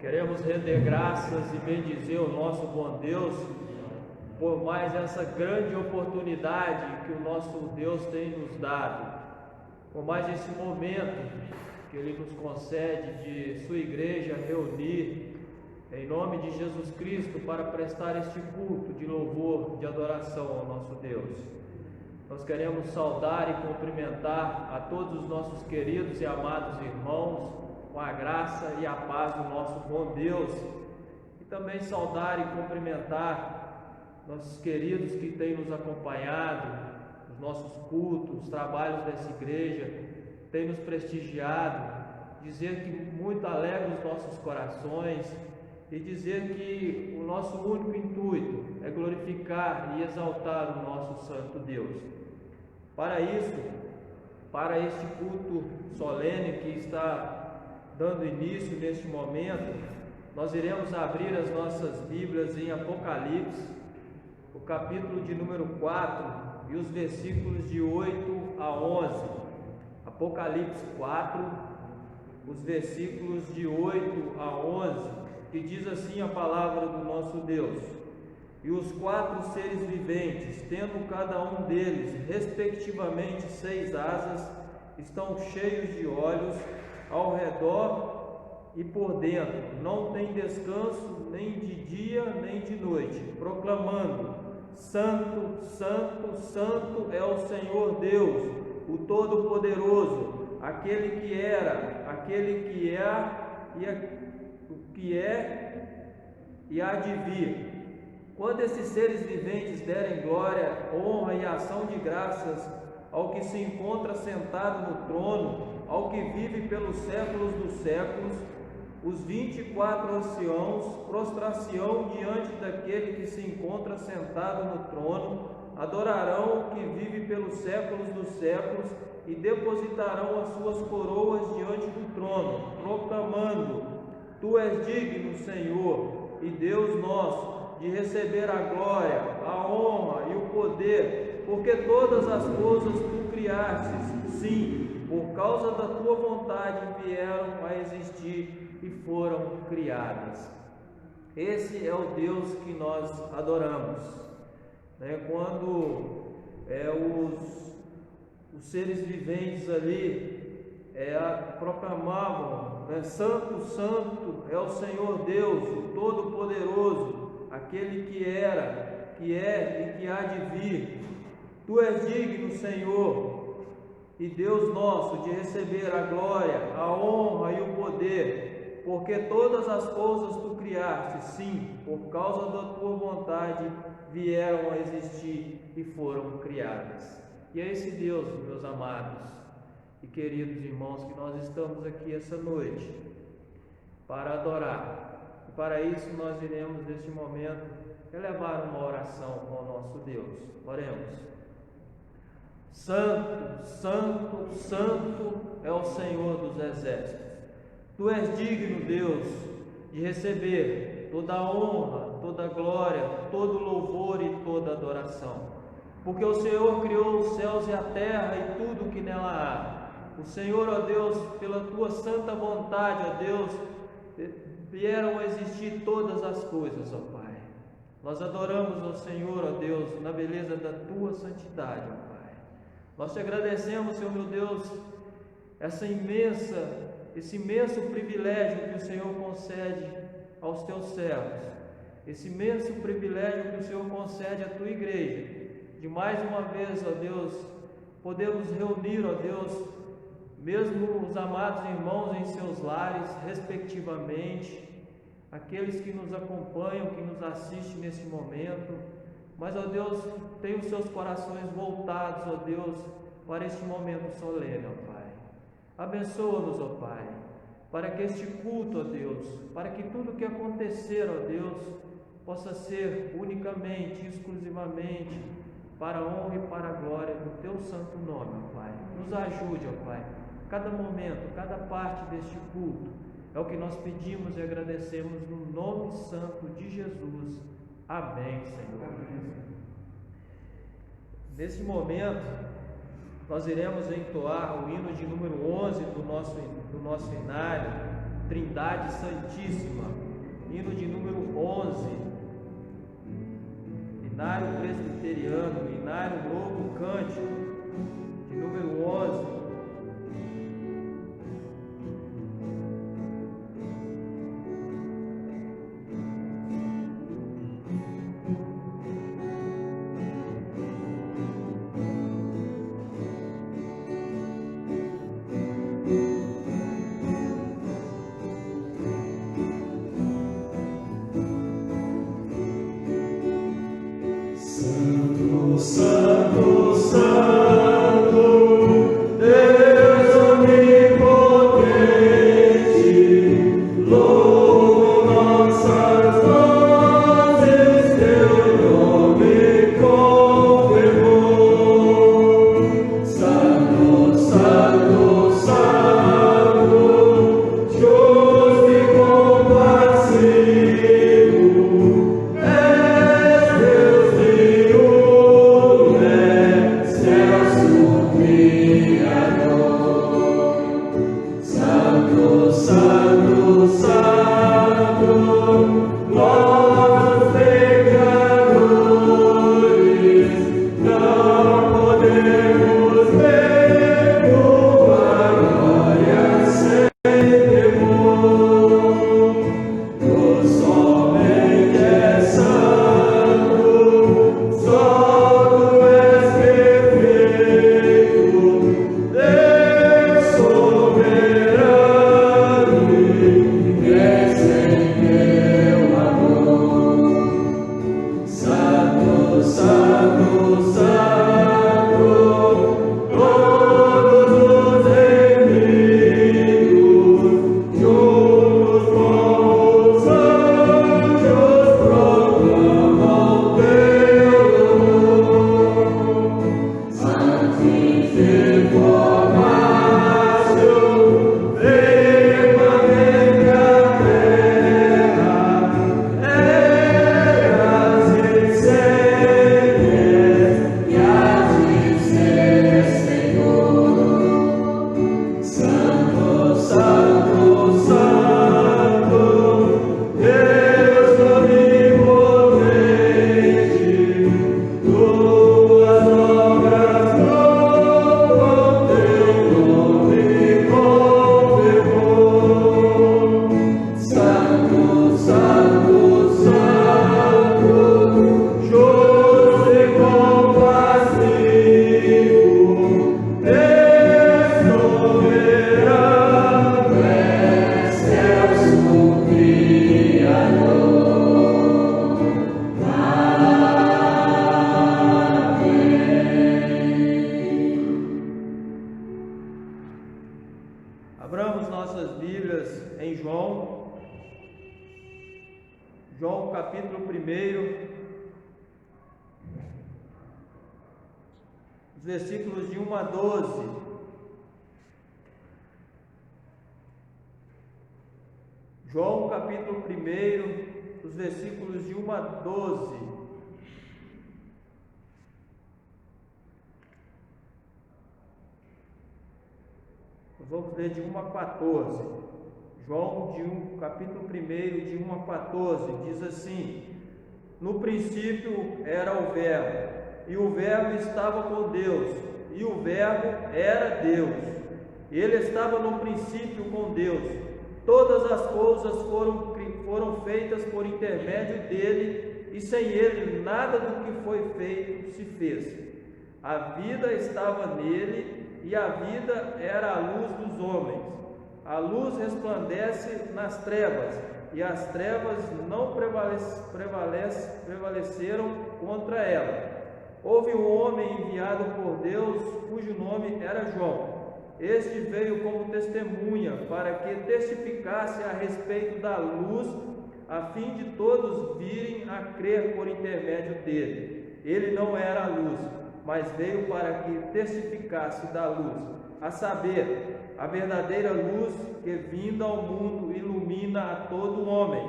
Queremos render graças e bendizer o nosso bom Deus por mais essa grande oportunidade que o nosso Deus tem nos dado, por mais esse momento que Ele nos concede de sua igreja reunir em nome de Jesus Cristo para prestar este culto de louvor, de adoração ao nosso Deus. Nós queremos saudar e cumprimentar a todos os nossos queridos e amados irmãos com a graça e a paz do nosso bom Deus, e também saudar e cumprimentar nossos queridos que têm nos acompanhado, os nossos cultos, os trabalhos dessa igreja, têm nos prestigiado, dizer que muito alegra os nossos corações e dizer que o nosso único intuito é glorificar e exaltar o nosso santo Deus. Para isso, para este culto solene que está dando início neste momento, nós iremos abrir as nossas Bíblias em Apocalipse, o capítulo de número 4 e os versículos de 8 a 11. Apocalipse 4, os versículos de 8 a 11, que diz assim a palavra do nosso Deus: E os 4 seres viventes, tendo cada um deles respectivamente 6 asas, estão cheios de olhos ao redor e por dentro, não tem descanso nem de dia nem de noite, proclamando: Santo, Santo, Santo é o Senhor Deus, o Todo-Poderoso, aquele que era, aquele que é e há de vir. Quando esses seres viventes derem glória, honra e ação de graças ao que se encontra sentado no trono, ao que vive pelos séculos dos séculos, os 24 anciãos prostrar-se-ão diante daquele que se encontra sentado no trono, adorarão o que vive pelos séculos dos séculos e depositarão as suas coroas diante do trono, proclamando: Tu és digno, Senhor e Deus nosso, de receber a glória, a honra e o poder, porque todas as coisas tu criastes, sim, por causa da tua vontade vieram a existir e foram criadas. Esse é o Deus que nós adoramos, Quando os seres viventes ali proclamavam, Santo, Santo é o Senhor Deus, o Todo-Poderoso, aquele que era, que é e que há de vir. Tu és digno, Senhor e Deus nosso, de receber a glória, a honra e o poder, porque todas as coisas tu criaste, sim, por causa da tua vontade vieram a existir e foram criadas. E é esse Deus, meus amados e queridos irmãos, que nós estamos aqui essa noite para adorar. E para isso nós iremos neste momento elevar uma oração ao nosso Deus. Oremos. Santo, Santo, Santo é o Senhor dos exércitos. Tu és digno, Deus, de receber toda a honra, toda a glória, todo o louvor e toda a adoração. Porque o Senhor criou os céus e a terra e tudo o que nela há. O Senhor, ó Deus, pela tua santa vontade, ó Deus, vieram a existir todas as coisas, ó Pai. Nós adoramos ao Senhor, ó Deus, na beleza da tua santidade, ó Pai. Nós te agradecemos, Senhor meu Deus, esse imenso privilégio que o Senhor concede aos teus servos, esse imenso privilégio que o Senhor concede à tua igreja, de mais uma vez, ó Deus, podermos reunir, ó Deus, mesmo os amados irmãos em seus lares, respectivamente, aqueles que nos acompanham, que nos assistem nesse momento, mas, ó Deus, tem os seus corações voltados, ó Deus, para este momento solene, ó Pai. Abençoa-nos, ó Pai, para que este culto, ó Deus, para que tudo que acontecer, ó Deus, possa ser unicamente, exclusivamente, para a honra e para a glória do Teu santo nome, ó Pai. Nos ajude, ó Pai, cada momento, cada parte deste culto, é o que nós pedimos e agradecemos no nome santo de Jesus. Amém, Senhor. Nesse momento, nós iremos entoar o hino de número 11 do nosso inário, Trindade Santíssima, hino de número 11, Inário Presbiteriano, Inário Novo Cântico, de número 11. Santo, Santo, Deus onipotente, louvo nossas vozes, teu nome confirmou. Santo, Santo, Santo, justo e compassivo, és Deus triunfo, excelso Criador. Santo, Santo, Santo, nós pecadores não podemos ver tua glória sem temor. Tu somente és santo, só tu és perfeito, Deus soberano, ninguém sem teu amor. Santo, Santo, Santo, todos os inimigos, juntos com os anjos, proclamam teu louvor. Santificamatio, firmamente a terra, eras e seres, e hás de ser, Senhor. Santo, Santo, Santo, Deus onipotente, tuas obras louvam, teu nome confirmou. Santo, Santo, Santo, justo e compassivo, Deus soberano, excelso Criador. Abramos nossas Bíblias em João capítulo 1, os versículos de 1 a 12. João capítulo 1, os versículos de 1 a 12. Vamos ler de 1 a 14. João, capítulo 1, de 1 a 14, diz assim: No princípio era o Verbo, e o Verbo estava com Deus, e o Verbo era Deus. Ele estava no princípio com Deus. Todas as coisas foram feitas por intermédio dele, e sem ele nada do que foi feito se fez. A vida estava nele, e a vida era a luz dos homens. A luz resplandece nas trevas, e as trevas não prevaleceram contra ela. Houve um homem enviado por Deus, cujo nome era João. Este veio como testemunha, para que testificasse a respeito da luz, a fim de todos virem a crer por intermédio dele. Ele não era a luz, mas veio para que testificasse da luz, a saber, a verdadeira luz que, vindo ao mundo, ilumina a todo homem.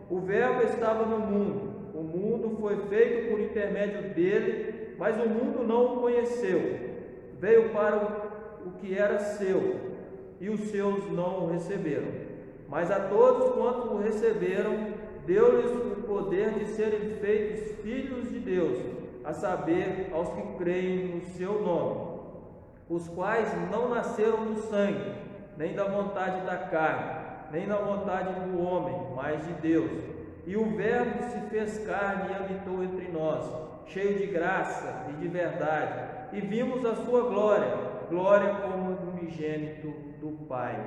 O Verbo estava no mundo, o mundo foi feito por intermédio dele, mas o mundo não o conheceu. Veio para o que era seu, e os seus não o receberam. Mas a todos quanto o receberam, deu-lhes o poder de serem feitos filhos de Deus, a saber, aos que creem no seu nome, os quais não nasceram do sangue, nem da vontade da carne, nem da vontade do homem, mas de Deus. E o Verbo se fez carne e habitou entre nós, cheio de graça e de verdade, e vimos a sua glória, glória como do unigênito do Pai.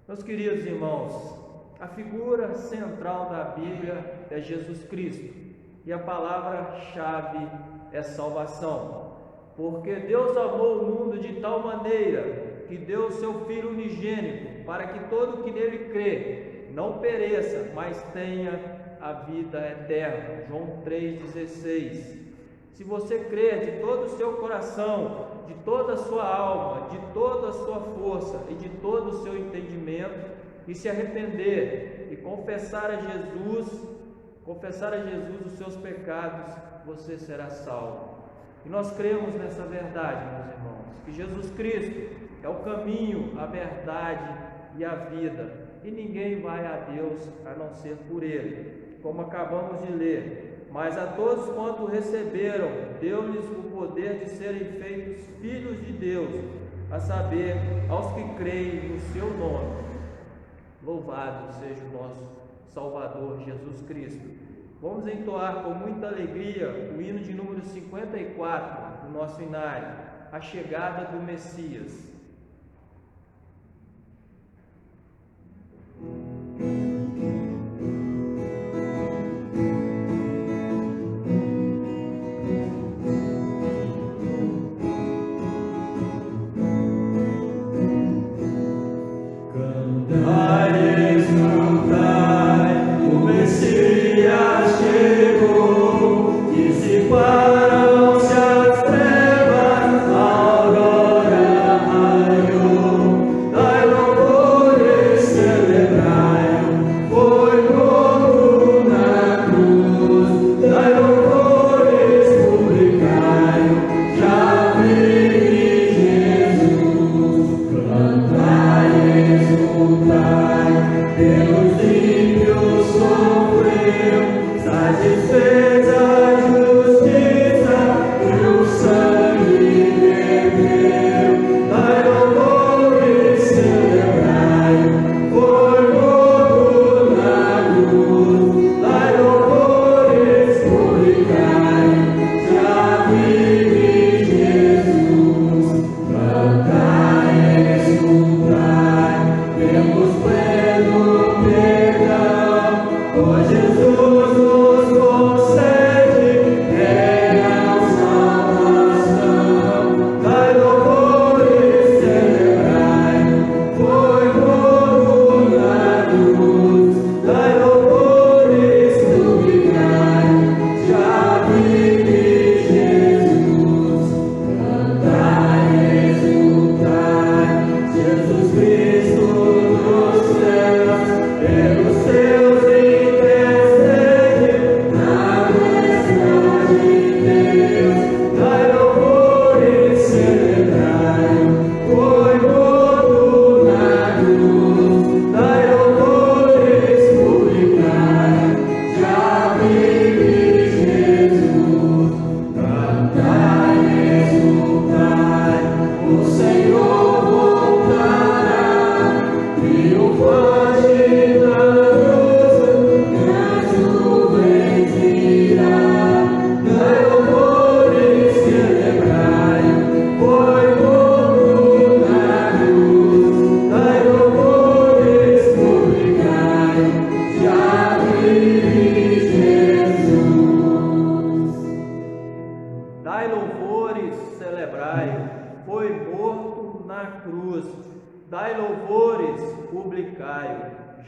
Meus queridos irmãos, a figura central da Bíblia é Jesus Cristo, e a palavra-chave é salvação, porque Deus amou o mundo de tal maneira que deu o seu Filho unigênito, para que todo que nele crê não pereça, mas tenha a vida eterna. João 3,16. Se você crer de todo o seu coração, de toda a sua alma, de toda a sua força e de todo o seu entendimento, e se arrepender e confessar a Jesus os seus pecados, você será salvo. E nós cremos nessa verdade, meus irmãos, que Jesus Cristo é o caminho, a verdade e a vida, e ninguém vai a Deus a não ser por Ele, como acabamos de ler. Mas a todos quanto receberam, deu-lhes o poder de serem feitos filhos de Deus, a saber, aos que creem no seu nome. Louvado seja o nosso Salvador Jesus Cristo. Vamos entoar com muita alegria o hino de número 54 do nosso inário, a chegada do Messias.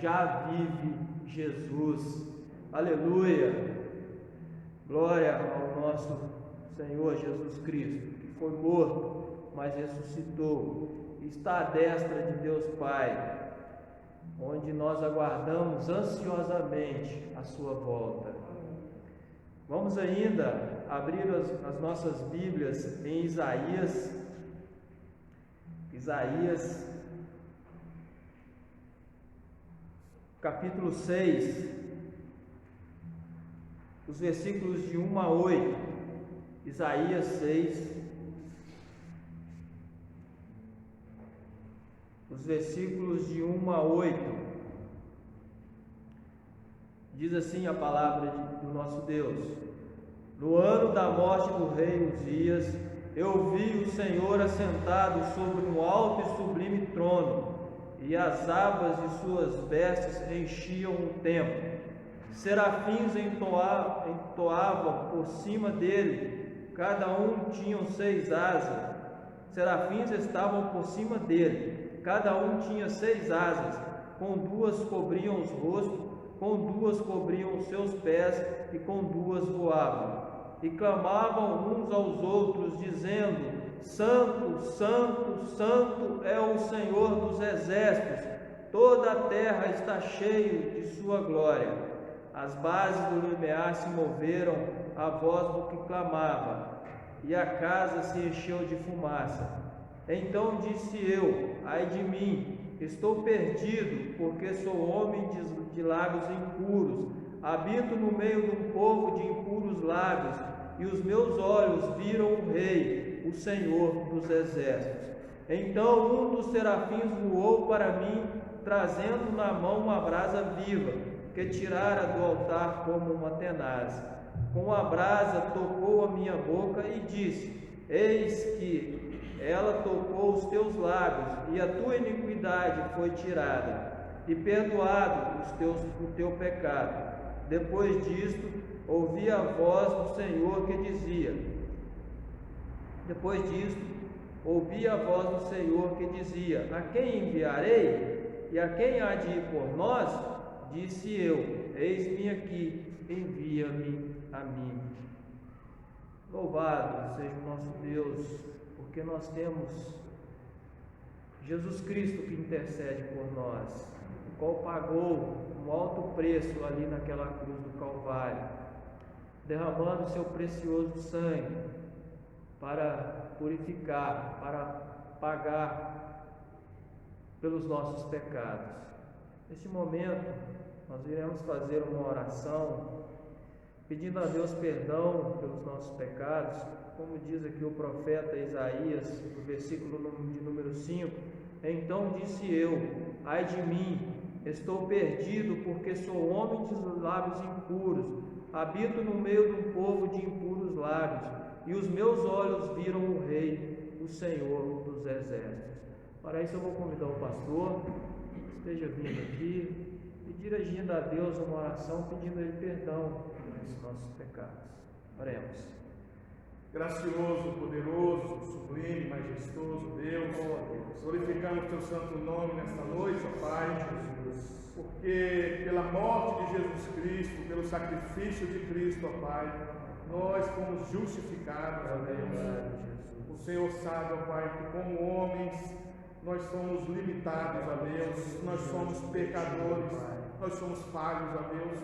Já vive Jesus. Aleluia! Glória ao nosso Senhor Jesus Cristo, que foi morto, mas ressuscitou, está à destra de Deus Pai, onde nós aguardamos ansiosamente a sua volta. Vamos ainda abrir as nossas Bíblias em Isaías capítulo 6, os versículos de 1 a 8, Isaías 6, os versículos de 1 a 8, diz assim a palavra do nosso Deus: no ano da morte do rei Uzias, eu vi o Senhor assentado sobre um alto e sublime trono, e as abas de suas vestes enchiam o templo. Serafins entoavam por cima dele, cada um tinha 6 asas. Serafins estavam por cima dele, cada um tinha 6 asas, com 2 cobriam os rostos, com 2 cobriam os seus pés, e com 2 voavam. E clamavam uns aos outros, dizendo: Santo, Santo, Santo é o Senhor dos exércitos, toda a terra está cheia de sua glória. As bases do limiar se moveram à voz do que clamava, e a casa se encheu de fumaça. Então disse eu: ai de mim, estou perdido, porque sou homem de lábios impuros, habito no meio de um povo de impuros lábios, e os meus olhos viram o Rei, o Senhor dos exércitos. Então um dos serafins voou para mim, trazendo na mão uma brasa viva, que tirara do altar como uma tenaz. Com a brasa tocou a minha boca e disse: eis que ela tocou os teus lábios, e a tua iniquidade foi tirada, e perdoado o teu pecado. Depois disto, ouvi a voz do Senhor que dizia: a quem enviarei? E a quem há de ir por nós? Disse eu: eis-me aqui, envia-me a mim. Louvado seja o nosso Deus, porque nós temos Jesus Cristo que intercede por nós, o qual pagou um alto preço ali naquela cruz do Calvário, derramando seu precioso sangue para purificar, para pagar pelos nossos pecados. Neste momento, nós iremos fazer uma oração pedindo a Deus perdão pelos nossos pecados, como diz aqui o profeta Isaías, no versículo de número 5: então disse eu: ai de mim, estou perdido, porque sou homem de lábios impuros, habito no meio de um povo de impuros lábios, e os meus olhos viram o Rei, o Senhor dos exércitos. Para isso eu vou convidar o pastor, esteja vindo aqui, e dirigindo a Deus uma oração, pedindo a Ele perdão pelos nossos pecados. Oremos. Gracioso, poderoso, sublime, majestoso Deus, glorificamos Teu santo nome nesta noite, ó Pai, porque pela morte de Jesus Cristo, pelo sacrifício de Cristo, ó Pai, nós fomos justificados, ó Deus. O Senhor sabe, ó Pai, que como homens nós somos limitados, ó Deus, nós somos pecadores, nós somos falhos, ó Deus,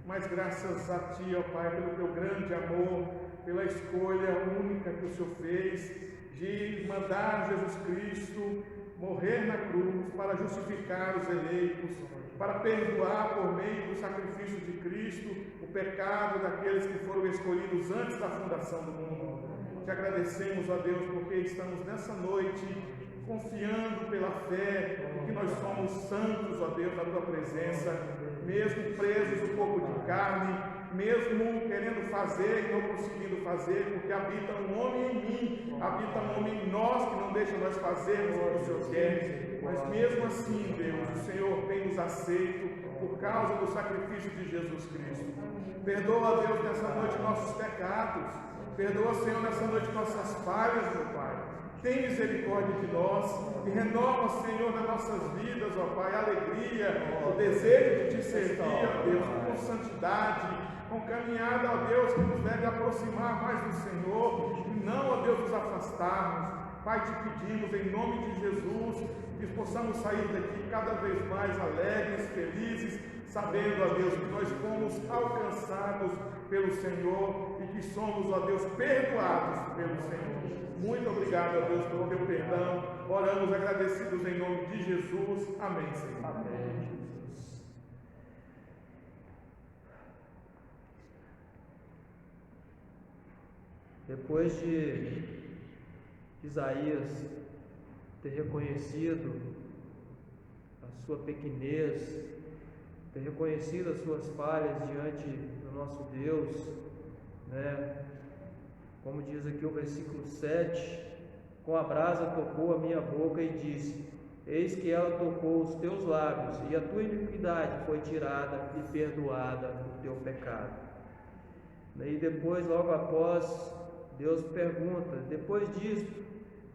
mas graças a Ti, ó Pai, pelo Teu grande amor, pela escolha única que o Senhor fez de mandar Jesus Cristo morrer na cruz para justificar os eleitos, para perdoar por meio do sacrifício de Cristo o pecado daqueles que foram escolhidos antes da fundação do mundo. Te agradecemos, ó Deus, porque estamos nessa noite confiando pela fé que nós somos santos, ó Deus, na Tua presença, mesmo presos um pouco de carne, mesmo querendo fazer e não conseguindo fazer, porque habita um homem em mim, habita um homem em nós que não deixa nós fazermos o que o Senhor quer, mas mesmo assim, Deus, o Senhor tem nos aceito por causa do sacrifício de Jesus Cristo. Perdoa, Deus, nessa noite nossos pecados, perdoa, Senhor, nessa noite nossas falhas, meu Pai. Tem misericórdia de nós e renova, Senhor, nas nossas vidas, ó Pai, a alegria, o desejo de Te servir, ó Deus, com santidade, com caminhada, ó Deus, que nos deve aproximar mais do Senhor e não, ó Deus, nos afastarmos. Pai, Te pedimos, em nome de Jesus, que possamos sair daqui cada vez mais alegres, felizes, sabendo, ó Deus, que nós fomos alcançados pelo Senhor e que somos, ó Deus, perdoados pelo Senhor. Muito obrigado, ó Deus, pelo Teu perdão. Oramos agradecidos em nome de Jesus. Amém, Senhor. Amém, Jesus. Depois de Isaías ter reconhecido a sua pequenez, ter reconhecido as suas falhas diante do nosso Deus, né? Como diz aqui o versículo 7, com a brasa tocou a minha boca e disse: eis que ela tocou os teus lábios, e a tua iniquidade foi tirada e perdoada o teu pecado. E depois, logo após, Deus pergunta: depois disto,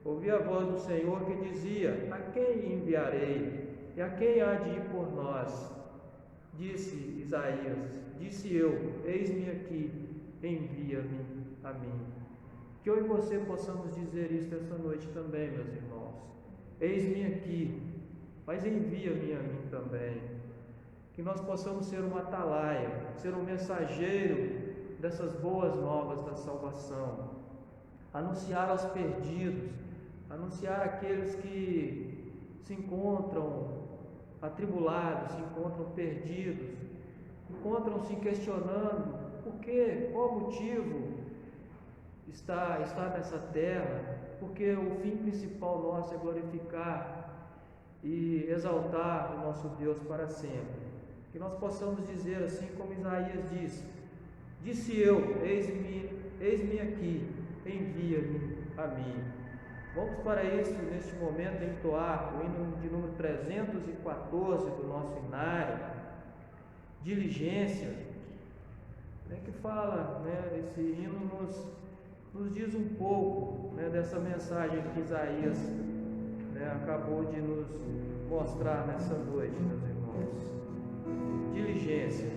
ouvi a voz do Senhor que dizia: a quem enviarei? E a quem há de ir por nós? Disse Isaías: disse eu: eis-me aqui, envia-me a mim. Que eu e você possamos dizer isso essa noite também, meus irmãos. Eis-me aqui, mas envia-me a mim também. Que nós possamos ser uma atalaia, ser um mensageiro dessas boas novas da salvação, anunciar aos perdidos, anunciar àqueles que se encontram atribulados, se encontram perdidos, encontram-se questionando por quê, qual o motivo está nessa terra, porque o fim principal nosso é glorificar e exaltar o nosso Deus para sempre. Que nós possamos dizer assim como Isaías disse eu: eis-me aqui, envia-me a mim. Vamos para isso neste momento entoar o hino de número 314 do nosso inário, Diligência, né, que fala, né, esse hino nos diz um pouco, né, dessa mensagem que Isaías, né, acabou de nos mostrar nessa noite, meus irmãos. Diligência.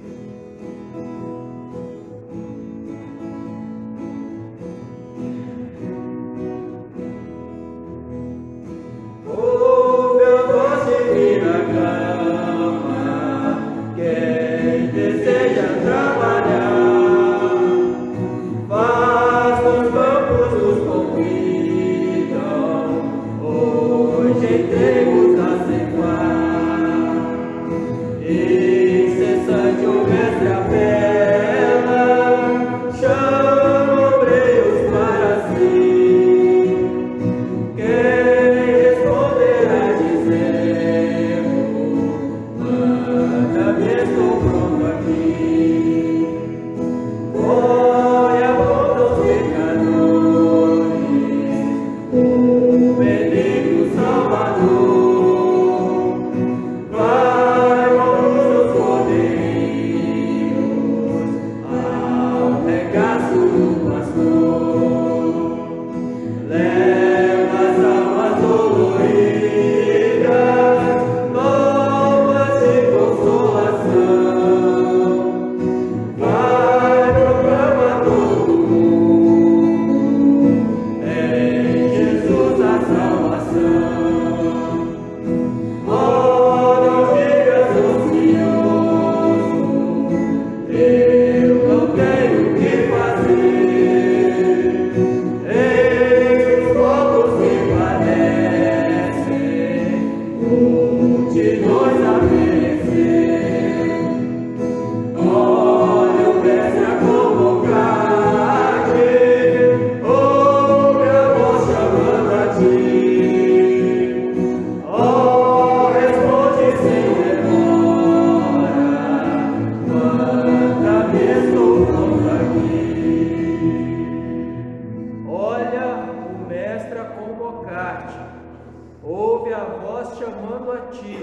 Ouve a voz chamando a ti,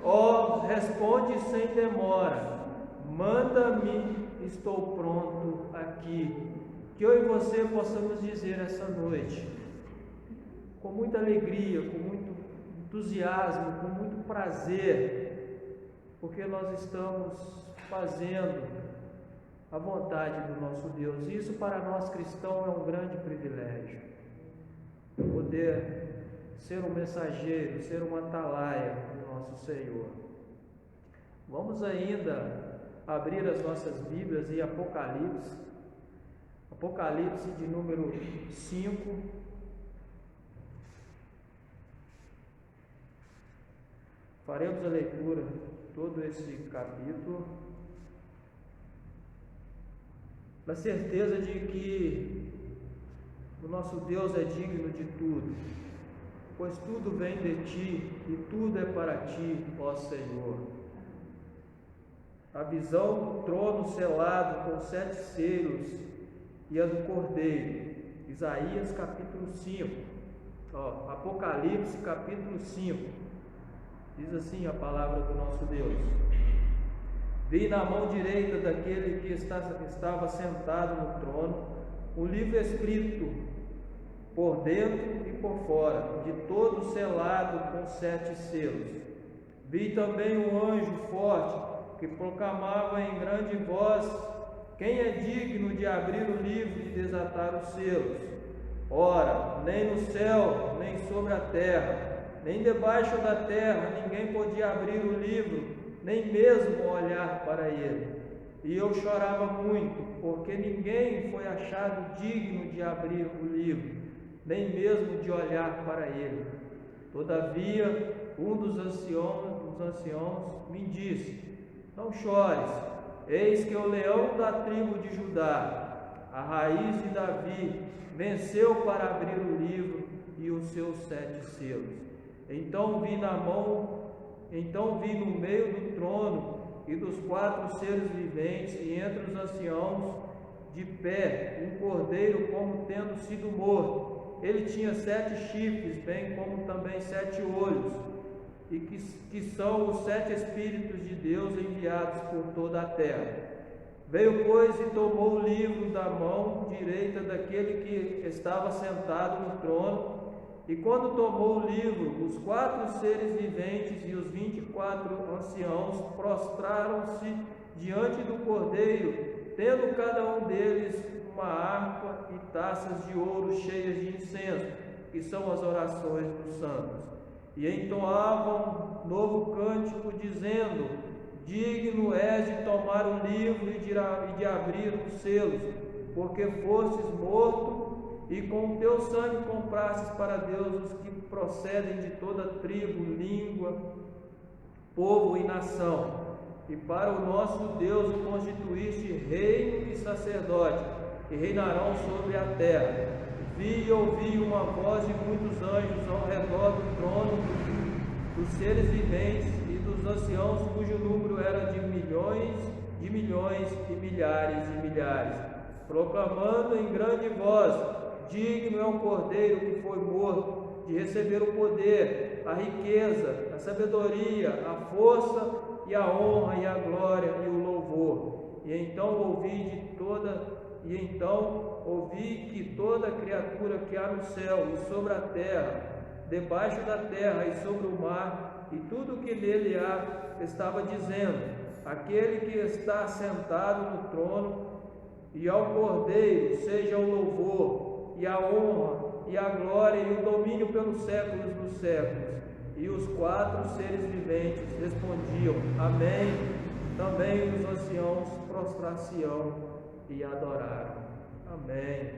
ó, responde sem demora, manda-me, estou pronto aqui. Que eu e você possamos dizer essa noite, com muita alegria, com muito entusiasmo, com muito prazer, porque nós estamos fazendo a vontade do nosso Deus. Isso para nós cristãos é um grande privilégio, poder ser um mensageiro, ser uma atalaia do nosso Senhor. Vamos ainda abrir as nossas Bíblias em Apocalipse de número 5. Faremos a leitura de todo esse capítulo, na certeza de que O nosso Deus é digno de tudo, pois tudo vem de ti e tudo é para ti, ó Senhor. A visão do trono selado com 7 selos e a do Cordeiro. Isaías capítulo 5. Apocalipse capítulo 5. Diz assim a palavra do nosso Deus: Vi na mão direita daquele que estava sentado no trono um livro escrito por dentro e por fora, de todo selado com 7 selos. Vi também um anjo forte que proclamava em grande voz: quem é digno de abrir o livro e desatar os selos? Ora, nem no céu, nem sobre a terra, nem debaixo da terra, ninguém podia abrir o livro, nem mesmo olhar para ele. E eu chorava muito, porque ninguém foi achado digno de abrir o livro, nem mesmo de olhar para ele. Todavia, um dos anciãos me disse: não chores, eis que o leão da tribo de Judá, a raiz de Davi, venceu para abrir o livro e os seus 7 selos. Então vi no meio do trono e dos 4 seres viventes e entre os anciãos de pé um cordeiro como tendo sido morto. Ele tinha 7 chifres, bem como também 7 olhos, e que são os 7 Espíritos de Deus enviados por toda a terra. Veio, pois, e tomou o livro da mão direita daquele que estava sentado no trono, e quando tomou o livro, os 4 seres viventes e os 24 anciãos prostraram-se diante do Cordeiro, tendo cada um deles uma harpa e taças de ouro cheias de incenso, que são as orações dos santos. E entoavam novo cântico, dizendo: digno és de tomar o livro e de abrir os selos, porque fostes morto, e com o teu sangue comprastes para Deus os que procedem de toda tribo, língua, povo e nação. E para o nosso Deus o constituíste reino e sacerdote, e reinarão sobre a terra. Vi e ouvi uma voz de muitos anjos ao redor do trono, dos seres viventes e dos anciãos, cujo número era de milhões e milhares de milhares, proclamando em grande voz: digno é o Cordeiro que foi morto de receber o poder, a riqueza, a sabedoria, a força e a honra e a glória e o louvor. E então ouvi que toda criatura que há no céu e sobre a terra, debaixo da terra e sobre o mar, e tudo o que nele há, estava dizendo: aquele que está sentado no trono e ao Cordeiro seja o louvor e a honra e a glória e o domínio pelos séculos dos séculos. E os 4 seres viventes respondiam: amém. Também os anciãos prostrar-se-ão e adoraram. Amém.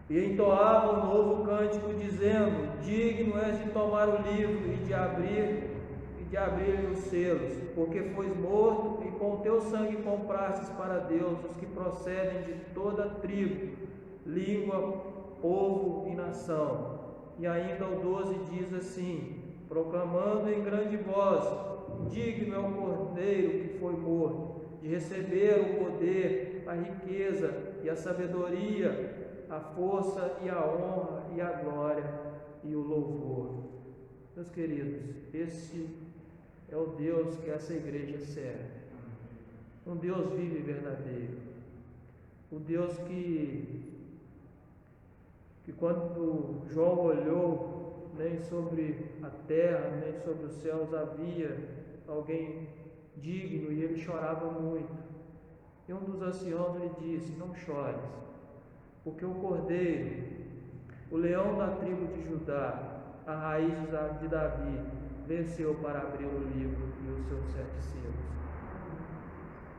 E entoavam um novo cântico, dizendo: digno és de tomar o livro e de abrir os selos, porque fois morto, e com o teu sangue comprastes para Deus os que procedem de toda tribo, língua, povo e nação. E ainda o 12 diz assim, proclamando em grande voz: digno é o Cordeiro que foi morto, de receber o poder, a riqueza e a sabedoria, a força e a honra e a glória e o louvor. Meus queridos, esse é o Deus que essa igreja serve. Um Deus vivo e verdadeiro. Um Deus que quando João olhou, nem sobre a terra, nem sobre os céus havia alguém digno, e ele chorava muito. E um dos anciãos lhe disse: não chores, porque o Cordeiro, o leão da tribo de Judá, a raiz de Davi, venceu para abrir o livro e os seus 7 selos.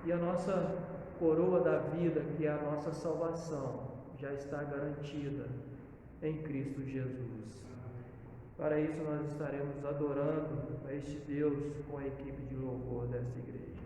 E a nossa coroa da vida, que é a nossa salvação, já está garantida em Cristo Jesus. Para isso nós estaremos adorando a este Deus com a equipe de louvor desta igreja.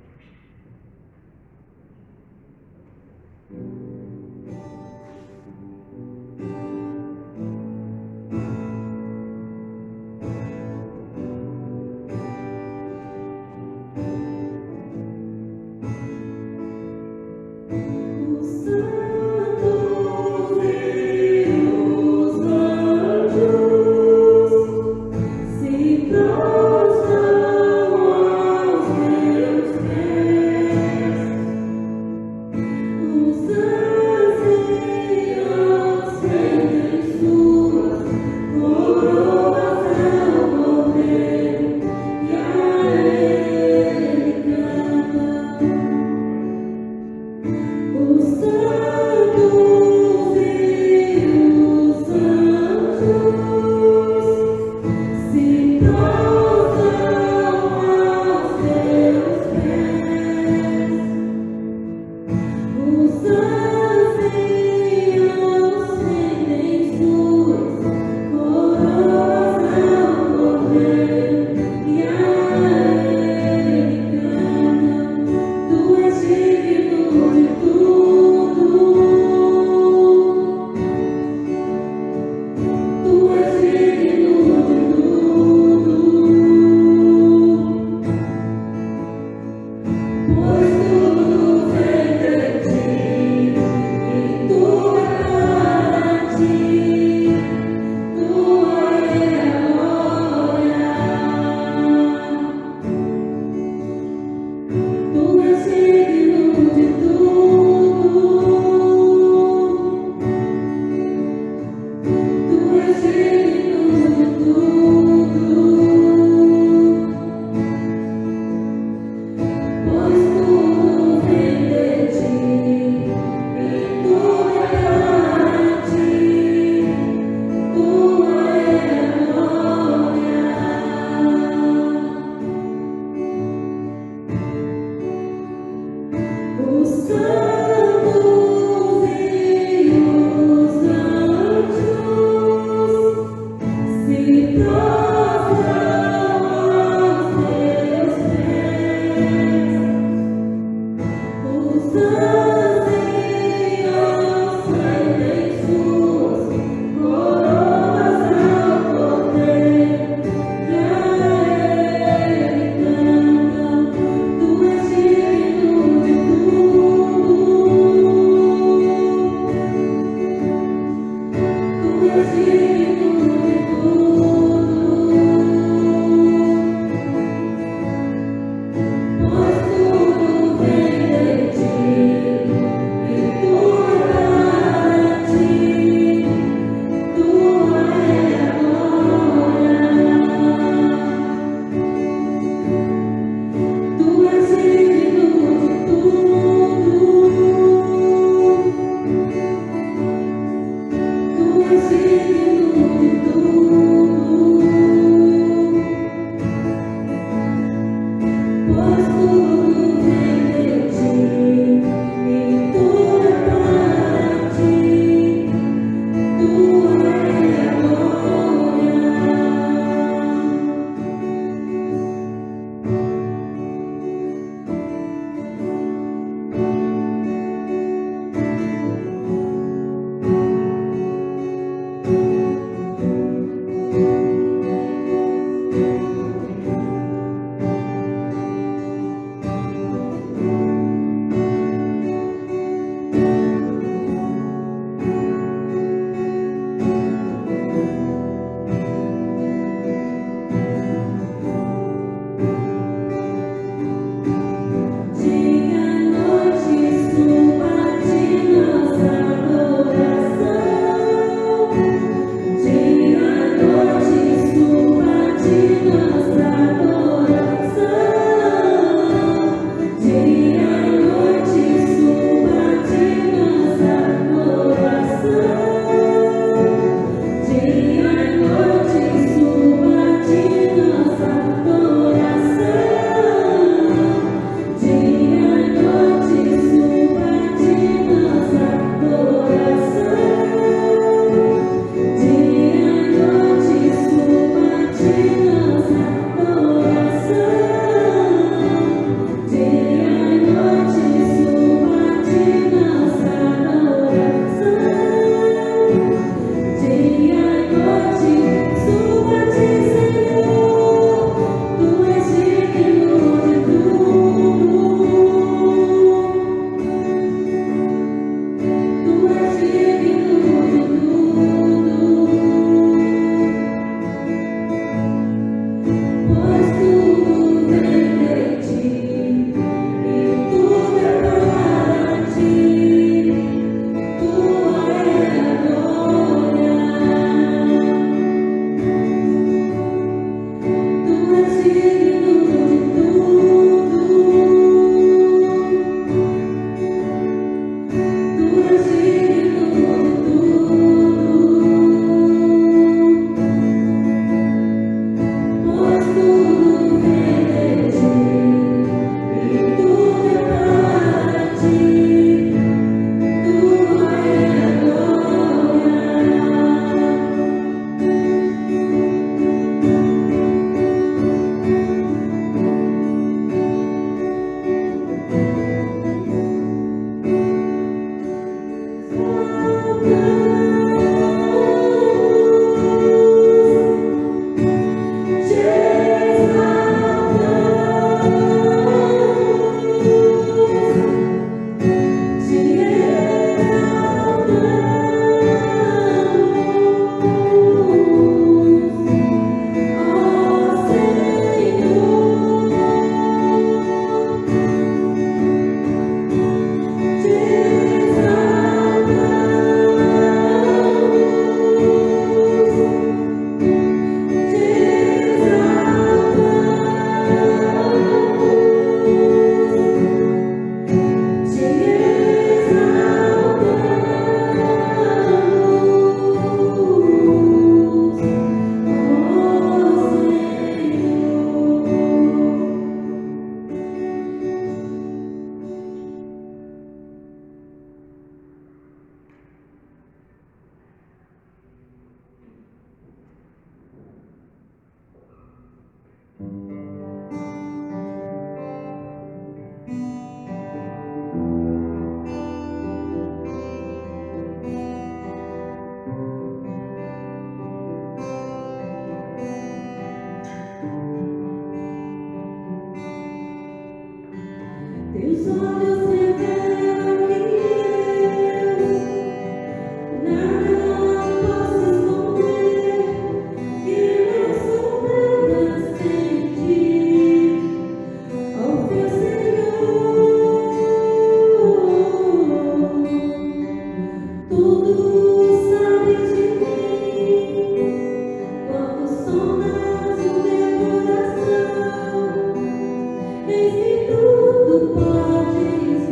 Tudo pode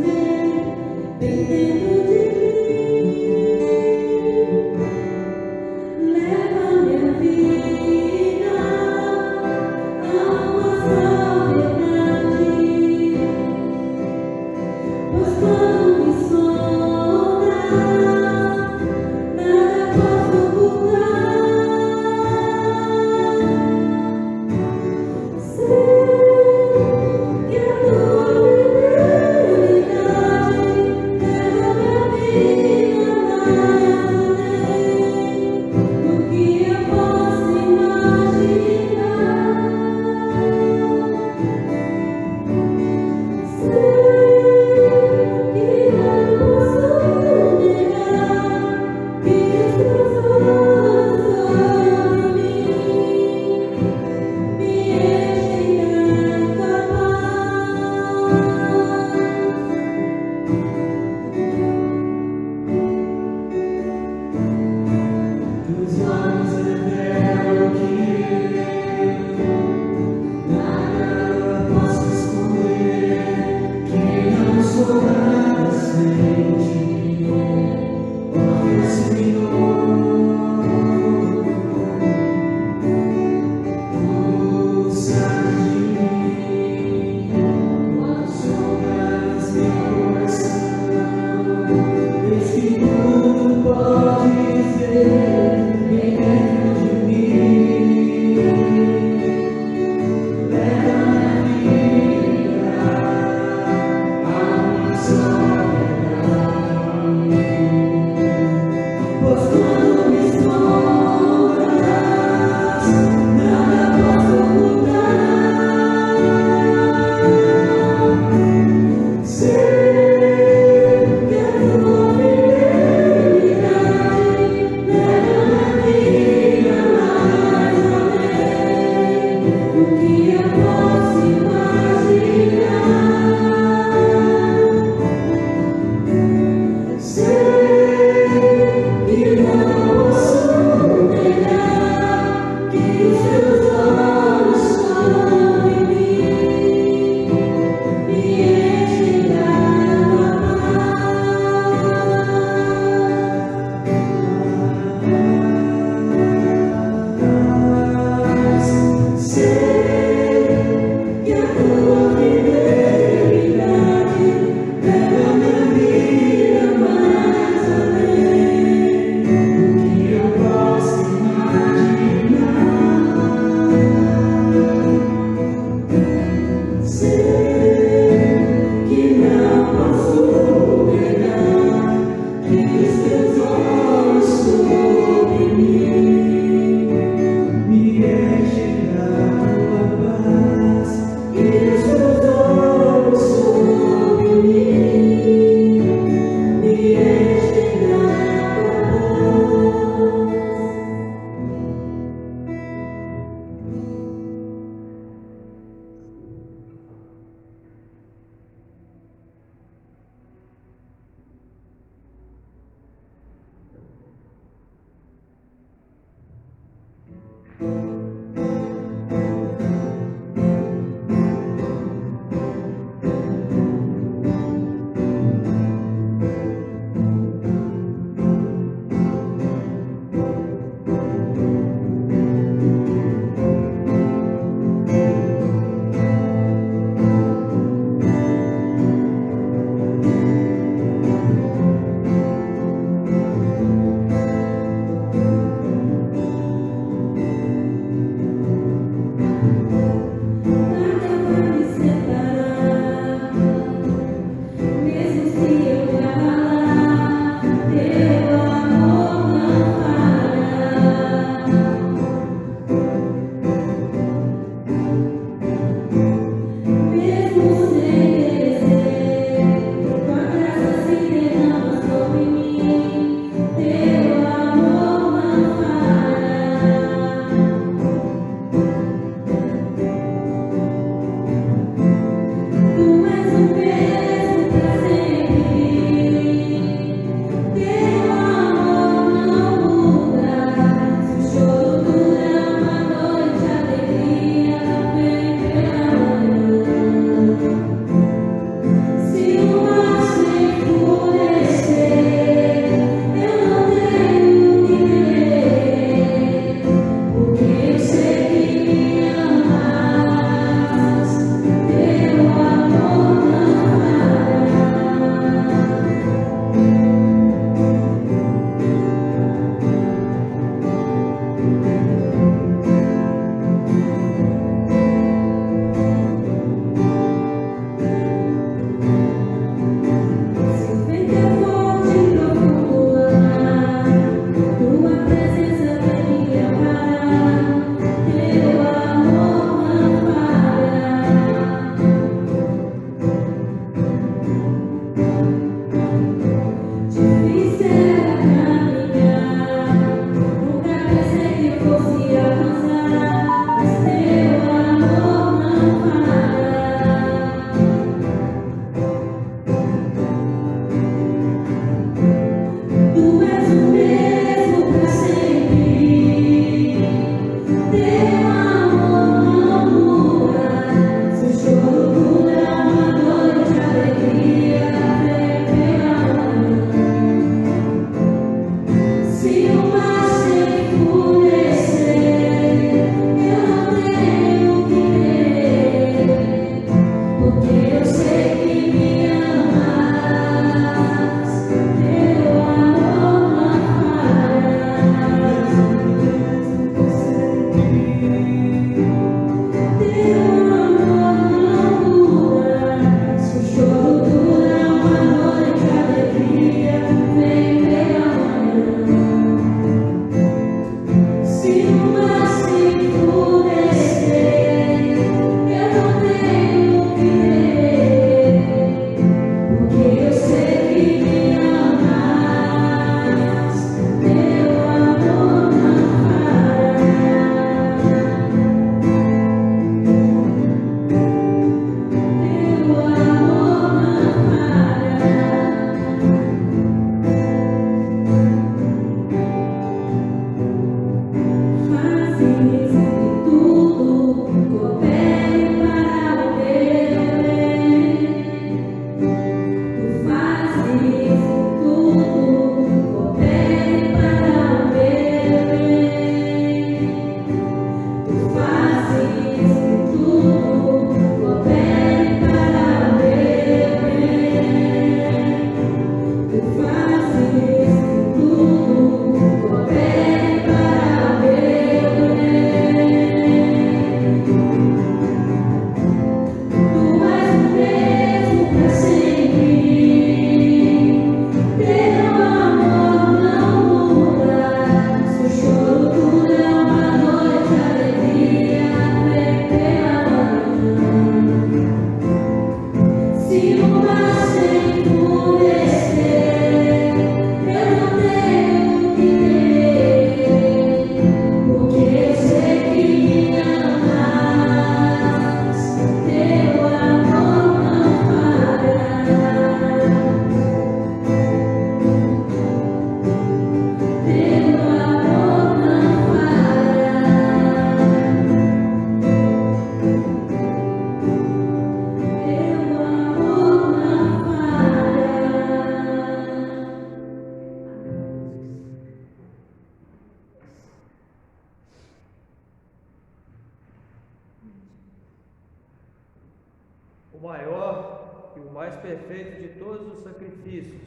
O maior e o mais perfeito de todos os sacrifícios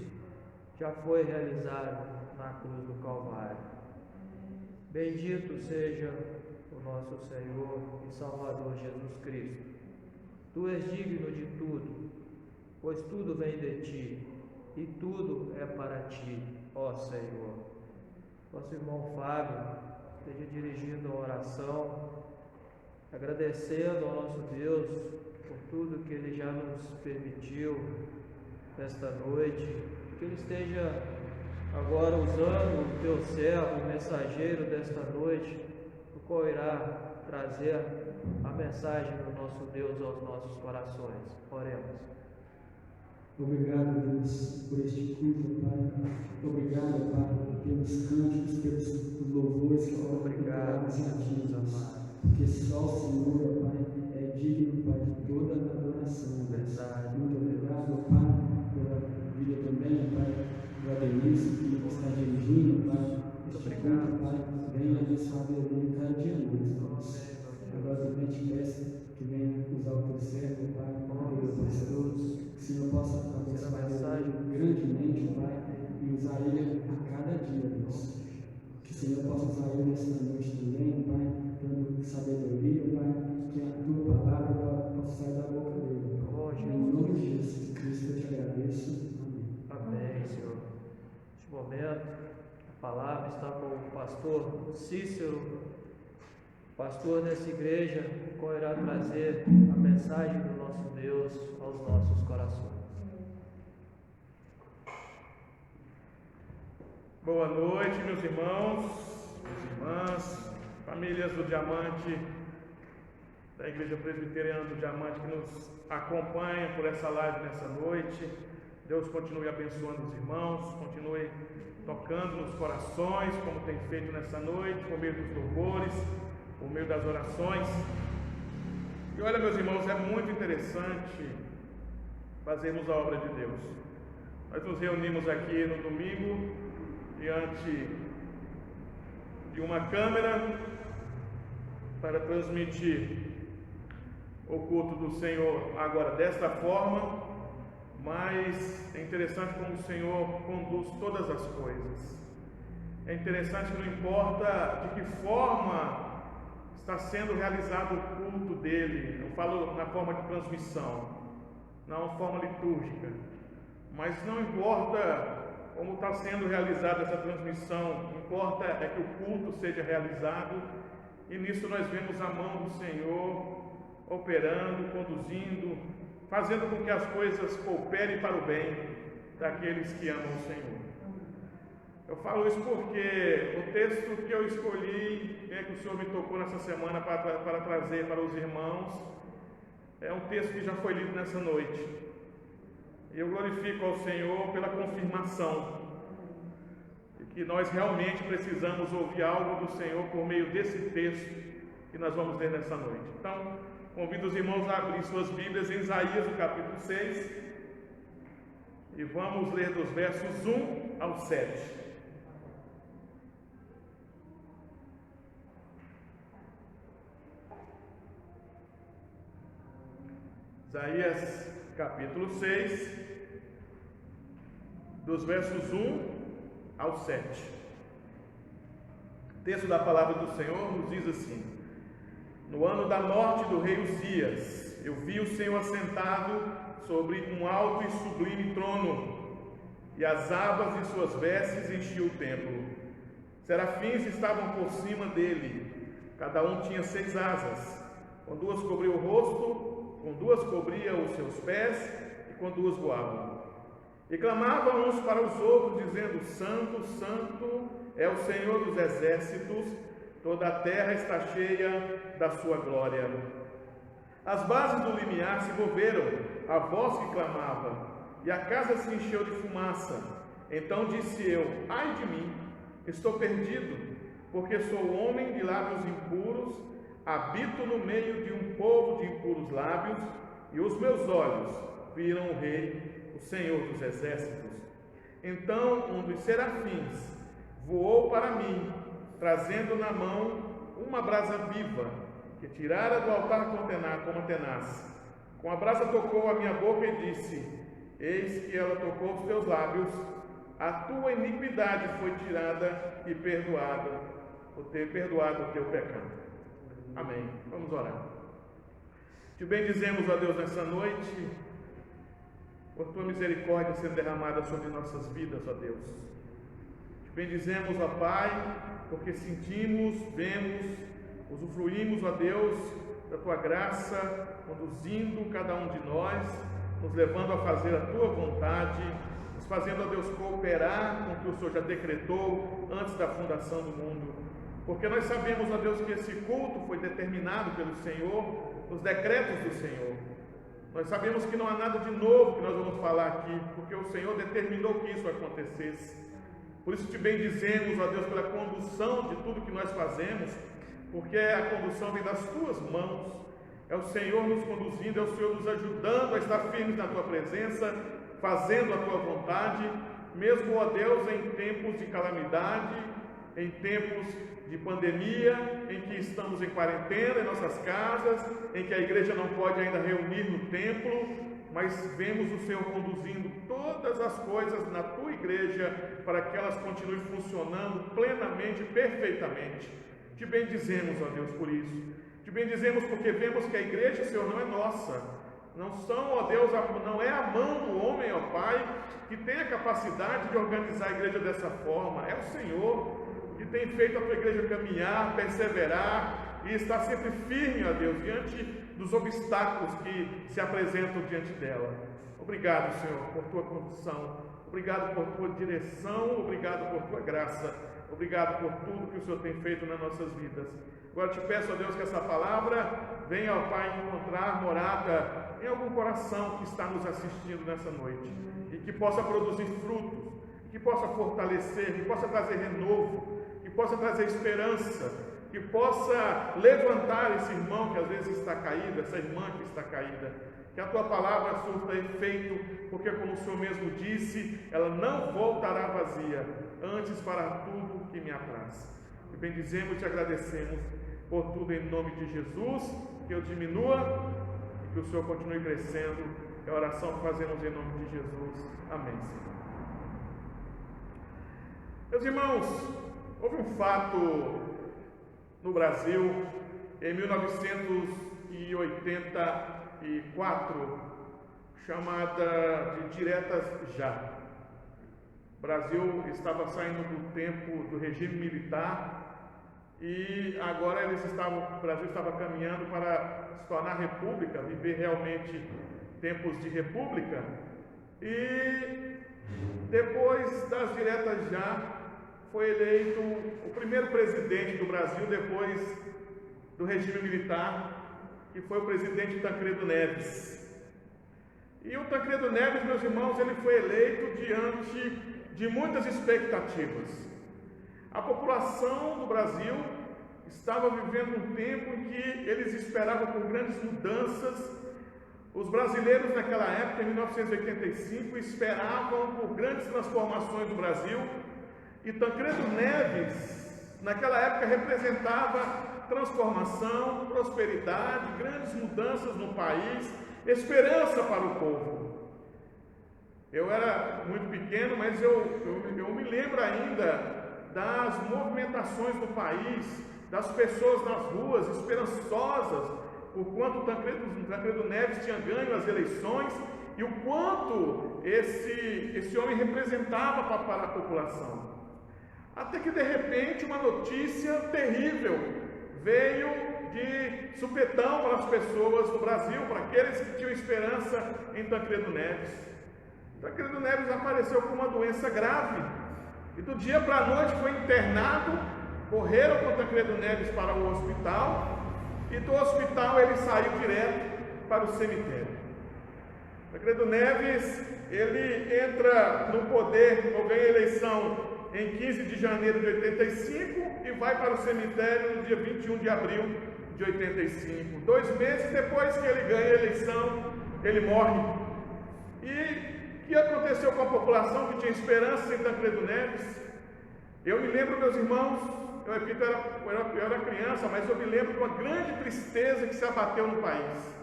já foi realizado na cruz do Calvário. Bendito seja o nosso Senhor e Salvador Jesus Cristo. Tu és digno de tudo, pois tudo vem de ti, e tudo é para ti, ó Senhor. Nosso irmão Fábio esteja dirigindo a oração, agradecendo ao nosso Deus por tudo que Ele já nos permitiu nesta noite, que Ele esteja agora usando o teu servo, o mensageiro desta noite, o qual irá trazer a mensagem do nosso Deus aos nossos corações. Oremos. Obrigado, Deus, por este culto, Pai. Obrigado, Pai, pelos cânticos, pelos louvores que foram preparados a Ti, porque só o Senhor, Pai, é digno, Pai, de toda a adoração. Verdade. Muito obrigado, Pai, pela vida também, Pai, do Adenilson, que está dirigindo, Pai. Este culto, Pai, venha abençoar ele cada dia mais, Deus. Agora também te peço que venha usar o teu servo, Pai, meu Jesus, que o Senhor possa abençoar ele grandemente, Pai, e usar ele a cada dia, Deus. Que o Senhor possa usar ele nesta noite também, Pai, dando sabedoria, Pai, que a tua palavra possa sair da boca dele. Em nome de Jesus Cristo eu te agradeço. Amém. Amém, Senhor. Neste momento, a palavra está com o pastor Cícero, pastor dessa igreja, que irá trazer a mensagem do nosso Deus aos nossos corações. Boa noite, meus irmãos, minhas irmãs, famílias do Diamante, da Igreja Presbiteriana do Diamante, que nos acompanham por essa live nessa noite. Deus continue abençoando os irmãos, continue tocando nos corações, como tem feito nessa noite, por meio dos louvores, por meio das orações. E olha, meus irmãos, é muito interessante fazermos a obra de Deus. Nós nos reunimos aqui no domingo diante de uma câmera para transmitir o culto do Senhor agora desta forma, mas é interessante como o Senhor conduz todas as coisas. É interessante que não importa de que forma está sendo realizado o culto dele, eu falo na forma de transmissão, não forma litúrgica, mas não importa como está sendo realizada essa transmissão, o que importa é que o culto seja realizado, e nisso nós vemos a mão do Senhor operando, conduzindo, fazendo com que as coisas cooperem para o bem daqueles que amam o Senhor. Eu falo isso porque o texto que eu escolhi, que o Senhor me tocou nessa semana para trazer para os irmãos, é um texto que já foi lido nessa noite. E eu glorifico ao Senhor pela confirmação de que nós realmente precisamos ouvir algo do Senhor por meio desse texto que nós vamos ler nessa noite. Então, convido os irmãos a abrir suas Bíblias em Isaías, no capítulo 6, e vamos ler dos versos 1 ao 7. Isaías capítulo 6, dos versos 1 ao 7. O texto da palavra do Senhor nos diz assim: No ano da morte do rei Uzias, eu vi o Senhor assentado sobre um alto e sublime trono, e as abas de suas vestes enchiam o templo. Serafins estavam por cima dele, cada um tinha 6 asas, com 2 cobria o rosto, com 2 cobria os seus pés, e com 2 voavam. E clamavam uns para os outros, dizendo: Santo, Santo é o Senhor dos exércitos, toda a terra está cheia da sua glória. As bases do limiar se moveram, a voz que clamava, e a casa se encheu de fumaça. Então disse eu: Ai de mim, estou perdido, porque sou homem de lábios impuros, habito no meio de um povo de impuros lábios, e os meus olhos viram o Rei, o Senhor dos exércitos. Então um dos serafins voou para mim, trazendo na mão uma brasa viva, que tirara do altar como tenaz. Com a brasa tocou a minha boca e disse: eis que ela tocou os teus lábios, a tua iniquidade foi tirada e perdoada, perdoado o teu pecado. Amém. Vamos orar. Te bendizemos, ó Deus, nessa noite, por tua misericórdia sendo derramada sobre nossas vidas, ó Deus. Te bendizemos, ó Pai, porque sentimos, vemos, usufruímos, ó Deus, da tua graça, conduzindo cada um de nós, nos levando a fazer a tua vontade, nos fazendo, ó Deus, cooperar com o que o Senhor já decretou antes da fundação do mundo. Porque nós sabemos, ó Deus, que esse culto foi determinado pelo Senhor, nos decretos do Senhor. Nós sabemos que não há nada de novo que nós vamos falar aqui, porque o Senhor determinou que isso acontecesse. Por isso te bendizemos, ó Deus, pela condução de tudo que nós fazemos, porque a condução vem das tuas mãos. É o Senhor nos conduzindo, é o Senhor nos ajudando a estar firmes na tua presença, fazendo a tua vontade, mesmo, ó Deus, em tempos de calamidade, em tempos de pandemia, em que estamos em quarentena em nossas casas, em que a igreja não pode ainda reunir no templo, mas vemos o Senhor conduzindo todas as coisas na tua igreja para que elas continuem funcionando plenamente, perfeitamente. Te bendizemos, ó Deus, por isso. Te bendizemos porque vemos que a igreja, Senhor, não é nossa. Não são, ó Deus, não é a mão do homem, ó Pai, que tem a capacidade de organizar a igreja dessa forma. É o Senhor que tem feito a tua igreja caminhar, perseverar e estar sempre firme, ó Deus, diante dos obstáculos que se apresentam diante dela. Obrigado, Senhor, por tua condução. Obrigado por tua direção. Obrigado por tua graça. Obrigado por tudo que o Senhor tem feito nas nossas vidas. Agora te peço, ó Deus, que essa palavra venha, ó Pai, encontrar morada em algum coração que está nos assistindo nessa noite e que possa produzir frutos, que possa fortalecer, que possa trazer renovo, que possa trazer esperança, que possa levantar esse irmão que às vezes está caído, essa irmã que está caída. Que a tua palavra surta efeito, porque como o Senhor mesmo disse, ela não voltará vazia, antes fará tudo que me apraz. Te bendizemos e te agradecemos por tudo em nome de Jesus, que eu diminua e que o Senhor continue crescendo. É a oração que fazemos em nome de Jesus. Amém, Senhor. Meus irmãos, houve um fato no Brasil em 1984, chamada de diretas já. O Brasil estava saindo do tempo do regime militar e agora o Brasil estava caminhando para se tornar república, viver realmente tempos de república. E depois das diretas já, foi eleito o primeiro presidente do Brasil depois do regime militar, que foi o presidente Tancredo Neves. E o Tancredo Neves, meus irmãos, ele foi eleito diante de muitas expectativas. A população do Brasil estava vivendo um tempo em que eles esperavam por grandes mudanças. Os brasileiros naquela época, em 1985, esperavam por grandes transformações do Brasil. E Tancredo Neves, naquela época, representava transformação, prosperidade, grandes mudanças no país, esperança para o povo. Eu era muito pequeno, mas eu me lembro ainda das movimentações no país, das pessoas nas ruas, esperançosas, o quanto Tancredo Neves tinha ganho as eleições e o quanto esse homem representava para a população. Até que de repente uma notícia terrível veio de supetão para as pessoas do Brasil, para aqueles que tinham esperança em Tancredo Neves. Tancredo Neves apareceu com uma doença grave e do dia para a noite foi internado. Correram com Tancredo Neves para o hospital e do hospital ele saiu direto para o cemitério. Tancredo Neves, ele entra no poder ou ganha a eleição em 15 de janeiro de 85 e vai para o cemitério no dia 21 de abril de 85. 2 meses depois que ele ganha a eleição, ele morre. E o que aconteceu com a população que tinha esperança em Tancredo Neves? Eu me lembro, meus irmãos, eu repito, eu era criança, mas eu me lembro de uma grande tristeza que se abateu no país.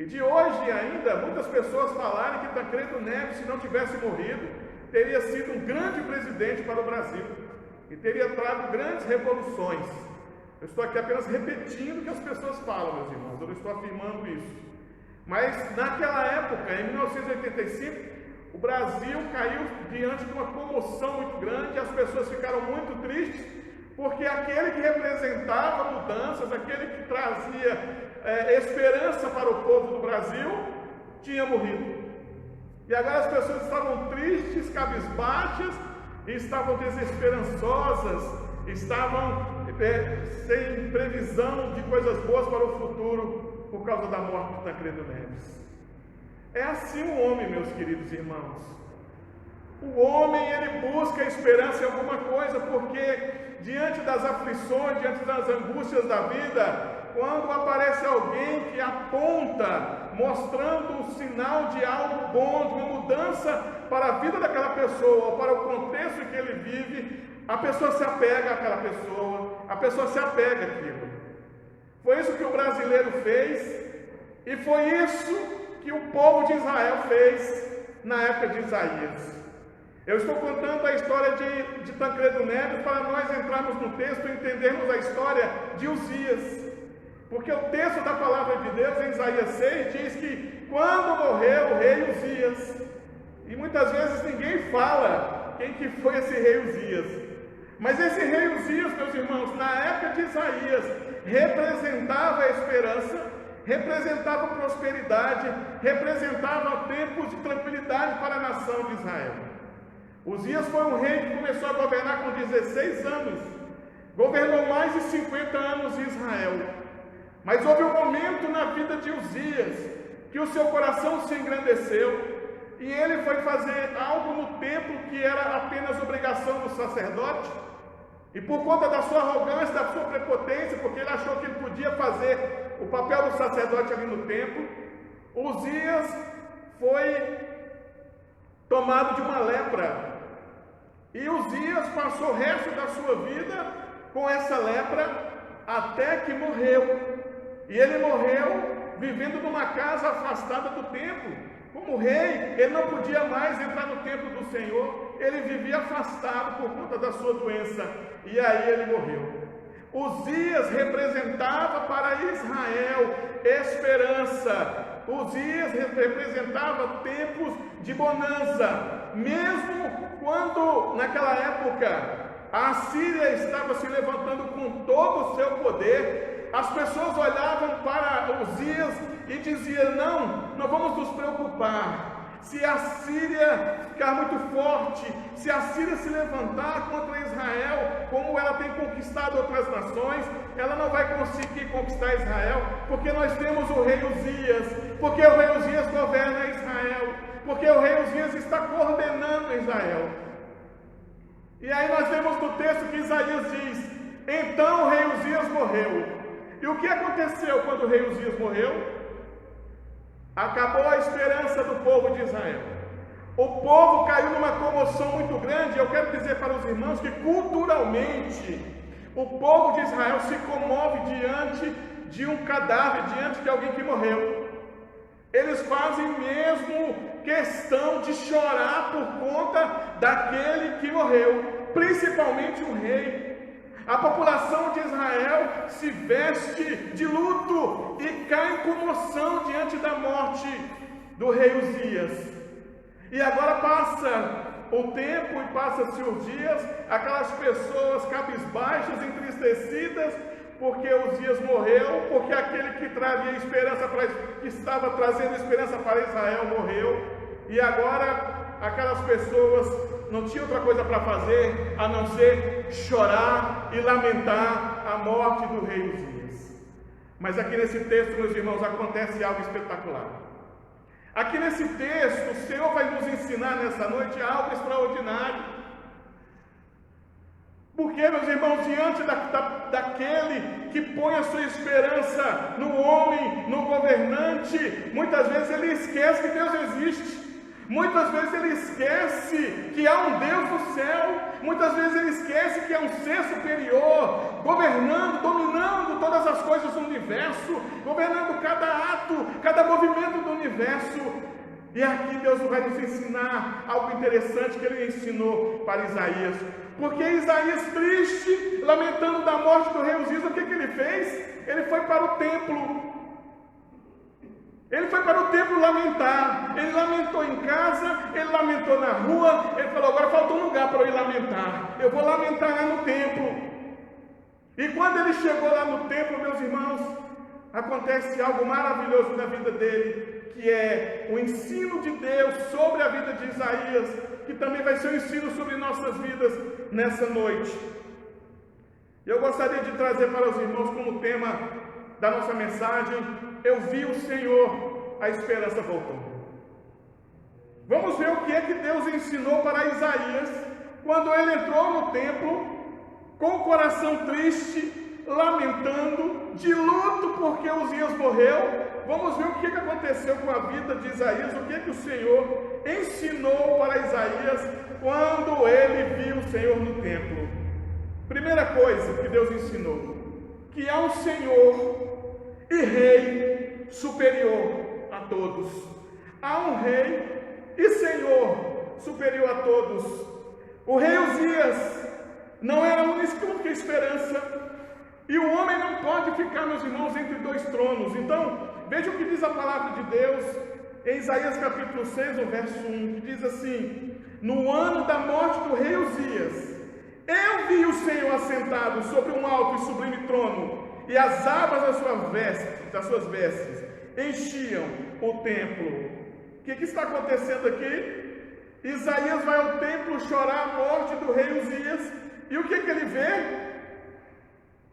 E de hoje ainda, muitas pessoas falarem que Tancredo Neves, se não tivesse morrido, teria sido um grande presidente para o Brasil e teria trago grandes revoluções. Eu estou aqui apenas repetindo o que as pessoas falam, meus irmãos, eu não estou afirmando isso. Mas naquela época, em 1985, o Brasil caiu diante de uma comoção muito grande, as pessoas ficaram muito tristes, porque aquele que representava mudanças, aquele que trazia esperança para o povo do Brasil, tinha morrido. E agora as pessoas estavam tristes, cabisbaixas, e estavam desesperançosas, estavam sem previsão de coisas boas para o futuro, por causa da morte de Tancredo Neves. É assim o homem, meus queridos irmãos. O homem, ele busca esperança em alguma coisa, porque diante das aflições, diante das angústias da vida, quando aparece alguém que aponta, mostrando um sinal de algo bom, de uma mudança para a vida daquela pessoa, ou para o contexto em que ele vive, a pessoa se apega àquela pessoa, a pessoa se apega àquilo. Foi isso que o brasileiro fez, e foi isso que o povo de Israel fez na época de Isaías. Eu estou contando a história de Tancredo Neves para nós entrarmos no texto e entendermos a história de Uzias. Porque o texto da palavra de Deus, em Isaías 6, diz que quando morreu o rei Uzias, e muitas vezes ninguém fala quem que foi esse rei Uzias, mas esse rei Uzias, meus irmãos, na época de Isaías, representava a esperança, representava prosperidade, representava tempos de tranquilidade para a nação de Israel. Uzias foi um rei que começou a governar com 16 anos, governou mais de 50 anos em Israel. Mas houve um momento na vida de Uzias que o seu coração se engrandeceu e ele foi fazer algo no templo que era apenas obrigação do sacerdote. E por conta da sua arrogância, da sua prepotência, porque ele achou que ele podia fazer o papel do sacerdote ali no templo, Uzias foi tomado de uma lepra. E Uzias passou o resto da sua vida com essa lepra até que morreu. E ele morreu vivendo numa casa afastada do templo. Como rei, ele não podia mais entrar no templo do Senhor, ele vivia afastado por conta da sua doença. E aí ele morreu. Uzias representava para Israel esperança. Uzias representava tempos de bonança, mesmo quando naquela época a Síria estava se levantando com todo o seu poder. As pessoas olhavam para Uzias e diziam: não vamos nos preocupar. Se a Síria ficar muito forte, se a Síria se levantar contra Israel, como ela tem conquistado outras nações, ela não vai conseguir conquistar Israel, porque nós temos o rei Uzias, porque o rei Uzias governa Israel, porque o rei Uzias está coordenando Israel. E aí nós vemos no texto que Isaías diz: então o rei Uzias morreu. E o que aconteceu quando o rei Uzias morreu? Acabou a esperança do povo de Israel. O povo caiu numa comoção muito grande. Eu quero dizer para os irmãos que culturalmente o povo de Israel se comove diante de um cadáver, diante de alguém que morreu. Eles fazem mesmo questão de chorar por conta daquele que morreu, principalmente o rei. A população de Israel se veste de luto e cai em comoção diante da morte do rei Uzias. E agora passa o tempo e passa-se os dias, aquelas pessoas cabisbaixas, entristecidas, porque Uzias morreu, porque aquele que trazia esperança que estava trazendo esperança para Israel morreu. E agora aquelas pessoas não tinham outra coisa para fazer a não ser chorar e lamentar a morte do rei Uzias. Mas aqui nesse texto, meus irmãos, acontece algo espetacular. Aqui nesse texto, o Senhor vai nos ensinar nessa noite algo extraordinário. Porque, meus irmãos, diante daquele que põe a sua esperança no homem, no governante, muitas vezes ele esquece que Deus existe. Muitas vezes ele esquece que há um Deus no céu, muitas vezes ele esquece que há um ser superior, governando, dominando todas as coisas do universo, governando cada ato, cada movimento do universo. E aqui Deus vai nos ensinar algo interessante que ele ensinou para Isaías. Porque Isaías, triste, lamentando da morte do rei Uzias, o que ele fez? Ele foi para o templo. Ele foi para o templo lamentar. Ele lamentou em casa, ele lamentou na rua. Ele falou: agora falta um lugar para eu ir lamentar. Eu vou lamentar lá no templo. E quando ele chegou lá no templo, meus irmãos, acontece algo maravilhoso na vida dele, que é o ensino de Deus sobre a vida de Isaías, que também vai ser um ensino sobre nossas vidas nessa noite. Eu gostaria de trazer para os irmãos como tema da nossa mensagem: eu vi o Senhor, a esperança voltou. Vamos ver o que é que Deus ensinou para Isaías quando ele entrou no templo com o coração triste, lamentando, de luto porque Uzias morreu. Vamos ver o que aconteceu com a vida de Isaías, o que o Senhor ensinou para Isaías quando ele viu o Senhor no templo. Primeira coisa que Deus ensinou: que há um Senhor e Rei superior a todos. Há um Rei e Senhor superior a todos. O rei Uzias não era a única esperança, e o homem não pode ficar, meus irmãos, entre dois tronos. Então, veja o que diz a palavra de Deus em Isaías capítulo 6, no verso 1, que diz assim: no ano da morte do rei Uzias, eu vi o Senhor assentado sobre um alto e sublime trono, e as abas das suas vestes enchiam o templo. O que está acontecendo aqui? Isaías vai ao templo chorar a morte do rei Uzias, e o que ele vê?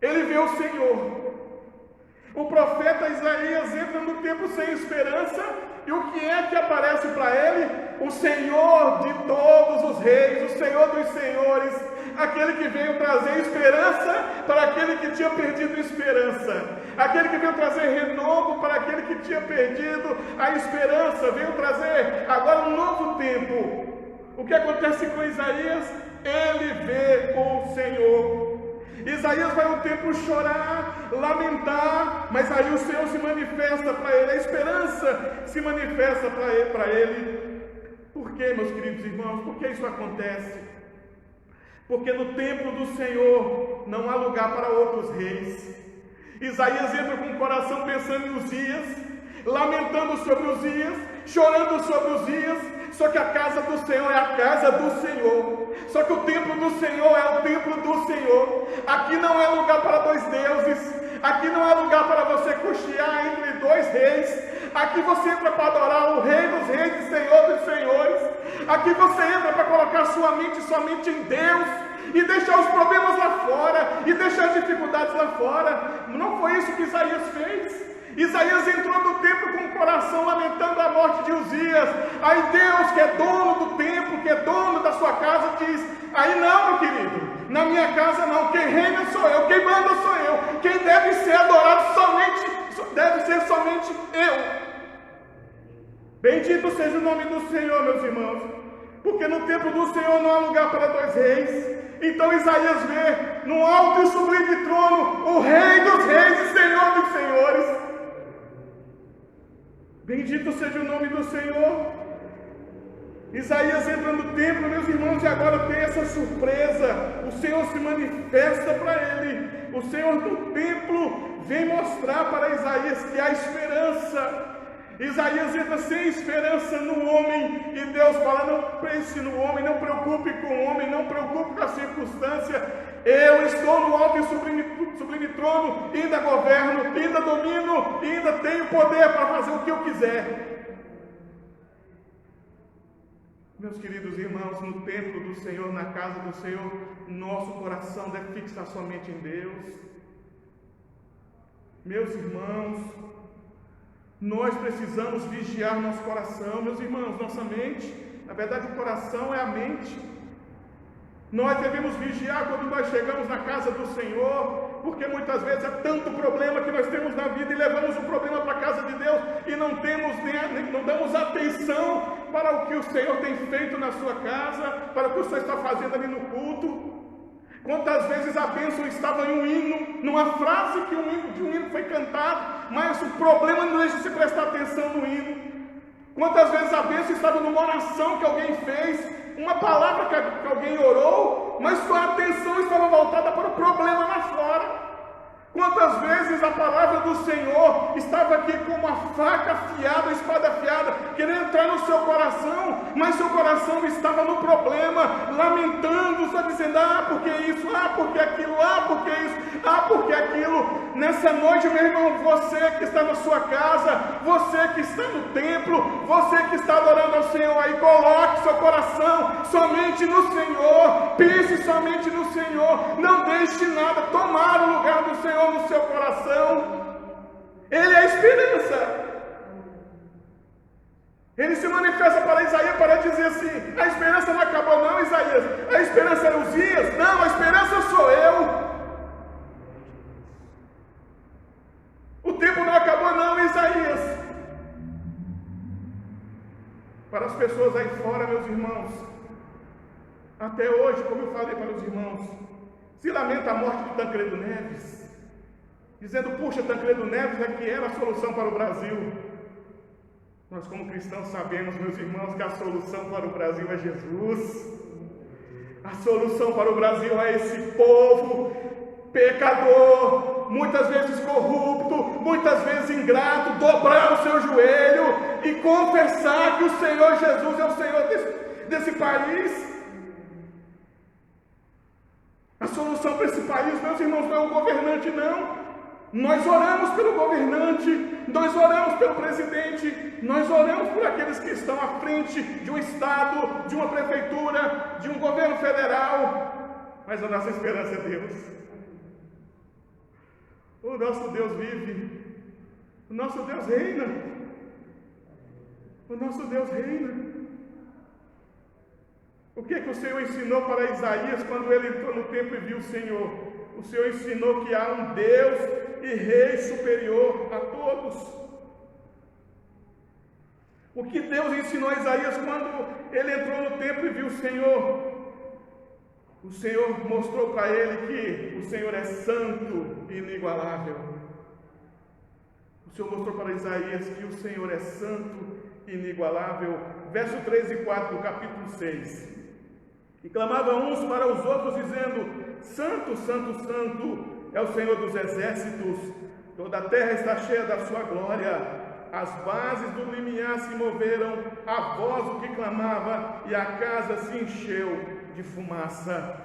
Ele vê o Senhor. O profeta Isaías entra no templo sem esperança, e o que é que aparece para ele? O Senhor de todos os reis, o Senhor dos senhores, aquele que veio trazer esperança para aquele que tinha perdido esperança, aquele que veio trazer renovo para aquele que tinha perdido a esperança, veio trazer agora um novo tempo. O que acontece com Isaías? Ele vê o Senhor. Isaías vai ao templo chorar, lamentar, mas aí o Senhor se manifesta para ele, a esperança se manifesta para ele. Por que, meus queridos irmãos? Por que isso acontece? Porque no templo do Senhor não há lugar para outros reis. Isaías entra com o coração pensando em Uzias, lamentando sobre Uzias, chorando sobre Uzias. Só que a casa do Senhor é a casa do Senhor. Só que o templo do Senhor é o templo do Senhor. Aqui não é lugar para dois deuses. Aqui não é lugar para você cochear entre dois reis. Aqui você entra para adorar o Rei dos Reis e Senhor dos Senhores. Aqui você entra para colocar sua mente somente em Deus e deixar os problemas lá fora, e deixar as dificuldades lá fora. Não foi isso que Isaías fez. Isaías entrou no templo com o coração lamentando a morte de Uzias. Aí Deus, que é dono do templo, que é dono da sua casa, diz: aí não, meu querido, na minha casa não, quem reina sou eu, quem manda sou eu, quem deve ser adorado deve ser somente eu. Bendito seja o nome do Senhor, meus irmãos, porque no templo do Senhor não há lugar para dois reis. Então Isaías vê no alto e sublime trono o Rei dos Reis e Senhor dos Senhores. Bendito seja o nome do Senhor. Isaías entra no templo, meus irmãos, e agora tem essa surpresa. O Senhor se manifesta para ele. O Senhor no templo vem mostrar para Isaías que há esperança. Isaías entra sem esperança no homem, e Deus fala: não pense no homem, não preocupe com o homem, não preocupe com a circunstância. Eu estou no alto e sublime trono, ainda governo, ainda domino, ainda tenho poder para fazer o que eu quiser. Meus queridos irmãos, no templo do Senhor, na casa do Senhor, nosso coração deve fixar somente em Deus. Meus irmãos, nós precisamos vigiar nosso coração. Meus irmãos, nossa mente, na verdade o coração é a mente. Nós devemos vigiar quando nós chegamos na casa do Senhor, porque muitas vezes é tanto problema que nós temos na vida e levamos o problema para a casa de Deus e não damos atenção para o que o Senhor tem feito na sua casa, para o que o Senhor está fazendo ali no culto. Quantas vezes a bênção estava em um hino, numa frase de um hino foi cantado, mas o problema não deixa de se prestar atenção no hino. Quantas vezes a bênção estava numa oração que alguém fez, uma palavra que alguém orou, mas sua atenção estava voltada para o problema lá fora. Quantas vezes a palavra do Senhor estava aqui com uma faca afiada, espada afiada, querendo entrar no seu coração, mas seu coração estava no problema, lamentando, só dizendo, porque isso, porque aquilo, porque isso, porque aquilo. Nessa noite, meu irmão, você que está na sua casa, você que está no templo, você que está adorando ao Senhor aí, coloque seu coração somente no Senhor, pense somente no Senhor, não deixe nada tomar o lugar do Senhor no seu coração. Ele é a esperança. Ele se manifesta para Isaías para dizer assim: a esperança não acabou não, Isaías, a esperança era Uzias, não, a esperança sou eu. O tempo não acabou não, Isaías. Para as pessoas aí fora, meus irmãos, até hoje, como eu falei para os irmãos, se lamenta a morte de Tancredo Neves, dizendo, puxa, Tancredo Neves é que era a solução para o Brasil. Nós como cristãos sabemos, meus irmãos, que a solução para o Brasil é Jesus. A solução para o Brasil é esse povo pecador, muitas vezes corrupto, muitas vezes ingrato, dobrar o seu joelho e confessar que o Senhor Jesus é o Senhor desse país. A solução para esse país, meus irmãos, não é o governante, não. Nós oramos pelo governante, nós oramos pelo presidente, nós oramos por aqueles que estão à frente de um estado, de uma prefeitura, de um governo federal, mas a nossa esperança é Deus. O nosso Deus vive, o nosso Deus reina, o nosso Deus reina. O que o Senhor ensinou para Isaías quando ele entrou no templo e viu o Senhor? O Senhor ensinou que há um Deus e Rei superior a todos. O que Deus ensinou a Isaías quando ele entrou no templo e viu o Senhor? O Senhor mostrou para ele que o Senhor é santo e inigualável. O Senhor mostrou para Isaías que o Senhor é santo e inigualável. Verso 3 e 4 do capítulo 6. E clamavam uns para os outros, dizendo, Santo, Santo, Santo é o Senhor dos exércitos, toda a terra está cheia da sua glória. As bases do limiar se moveram, a voz do que clamava, e a casa se encheu de fumaça.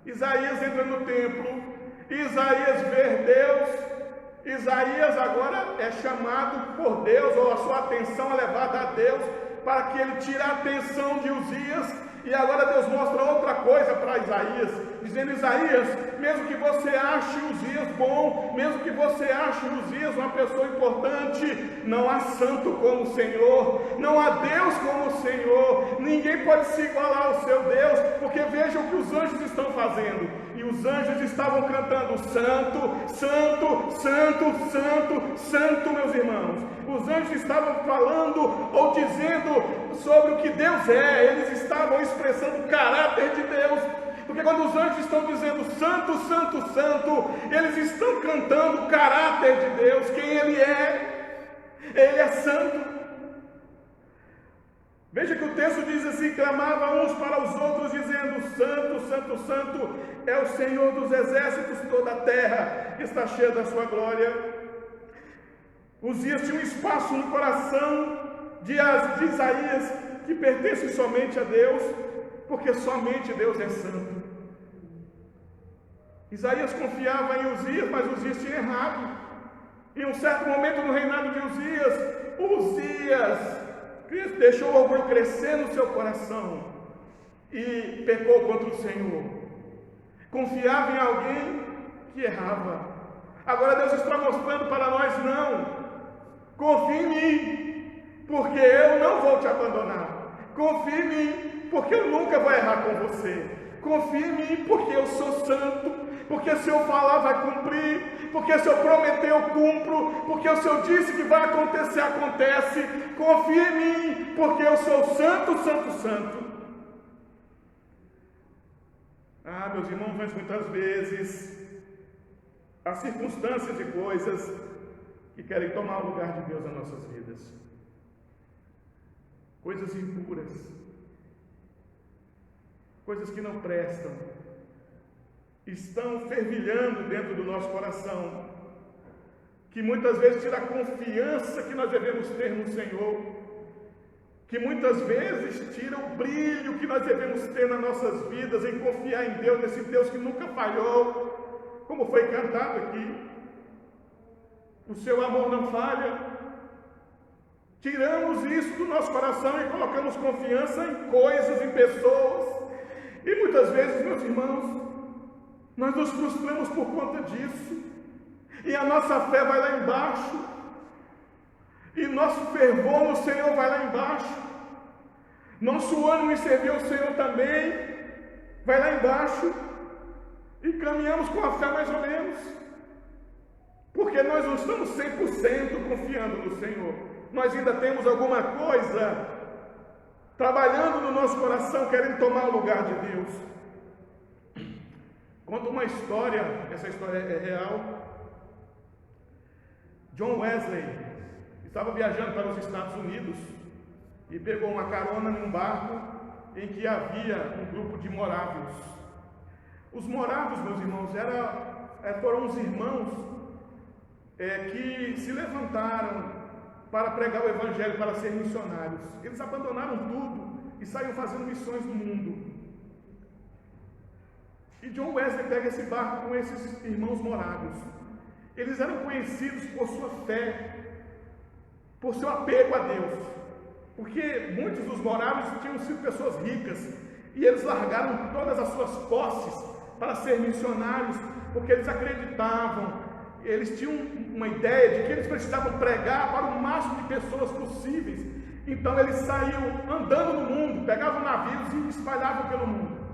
Isaías entra no templo, Isaías vê Deus, Isaías agora é chamado por Deus, ou a sua atenção é levada a Deus, para que ele tire a atenção de Uzias. E agora Deus mostra outra coisa para Isaías, dizendo, Isaías, mesmo que você ache Uzias bom, mesmo que você ache Uzias uma pessoa importante, não há santo como o Senhor, não há Deus como o Senhor, ninguém pode se igualar ao seu Deus, porque veja o que os anjos estão fazendo, e os anjos estavam cantando, Santo, Santo, Santo, Santo, Santo, meus irmãos. Os anjos estavam falando ou dizendo sobre o que Deus é, eles estavam expressando o caráter de Deus, porque quando os anjos estão dizendo Santo, Santo, Santo, eles estão cantando o caráter de Deus, quem Ele é santo. Veja que o texto diz assim, clamavam uns para os outros, dizendo, Santo, Santo, Santo é o Senhor dos exércitos, toda a terra está cheia da sua glória. Uzias tinha um espaço no coração de Isaías que pertence somente a Deus, porque somente Deus é santo. Isaías confiava em Uzias, mas Uzias tinha errado. Em um certo momento no reinado de Uzias deixou o orgulho crescer no seu coração e pecou contra o Senhor. Confiava em alguém que errava. Agora Deus está mostrando para nós, não. Confie em mim, porque eu não vou te abandonar. Confie em mim, porque eu nunca vou errar com você. Confia em mim, porque eu sou santo, porque se eu falar vai cumprir, porque se eu prometer eu cumpro, porque se eu disse que vai acontecer, acontece. Confia em mim, porque eu sou santo, santo, santo. Ah, meus irmãos, mas muitas vezes há circunstâncias e coisas que querem tomar o lugar de Deus nas nossas vidas. Coisas impuras, coisas que não prestam, estão fervilhando dentro do nosso coração, que muitas vezes tira a confiança que nós devemos ter no Senhor, que muitas vezes tira o brilho que nós devemos ter nas nossas vidas em confiar em Deus, nesse Deus que nunca falhou, como foi cantado aqui. O seu amor não falha. Tiramos isso do nosso coração e colocamos confiança em coisas, em pessoas. E muitas vezes, meus irmãos, nós nos frustramos por conta disso. E a nossa fé vai lá embaixo. E nosso fervor no Senhor vai lá embaixo. Nosso ânimo em servir ao Senhor também vai lá embaixo. E caminhamos com a fé mais ou menos. Porque nós não estamos 100% confiando no Senhor. Nós ainda temos alguma coisa trabalhando no nosso coração, querendo tomar o lugar de Deus. Conta uma história, essa história é real. John Wesley estava viajando para os Estados Unidos e pegou uma carona num barco em que havia um grupo de morávios. Os morávios, meus irmãos, foram os irmãos que se levantaram para pregar o Evangelho, para ser missionários. Eles abandonaram tudo e saíram fazendo missões no mundo. E John Wesley pega esse barco com esses irmãos morávios. Eles eram conhecidos por sua fé, por seu apego a Deus, porque muitos dos morávios tinham sido pessoas ricas e eles largaram todas as suas posses para ser missionários, porque eles acreditavam, eles tinham uma ideia de que eles precisavam pregar para o máximo de pessoas possíveis. Então eles saíam andando no mundo, pegavam navios e espalhavam pelo mundo.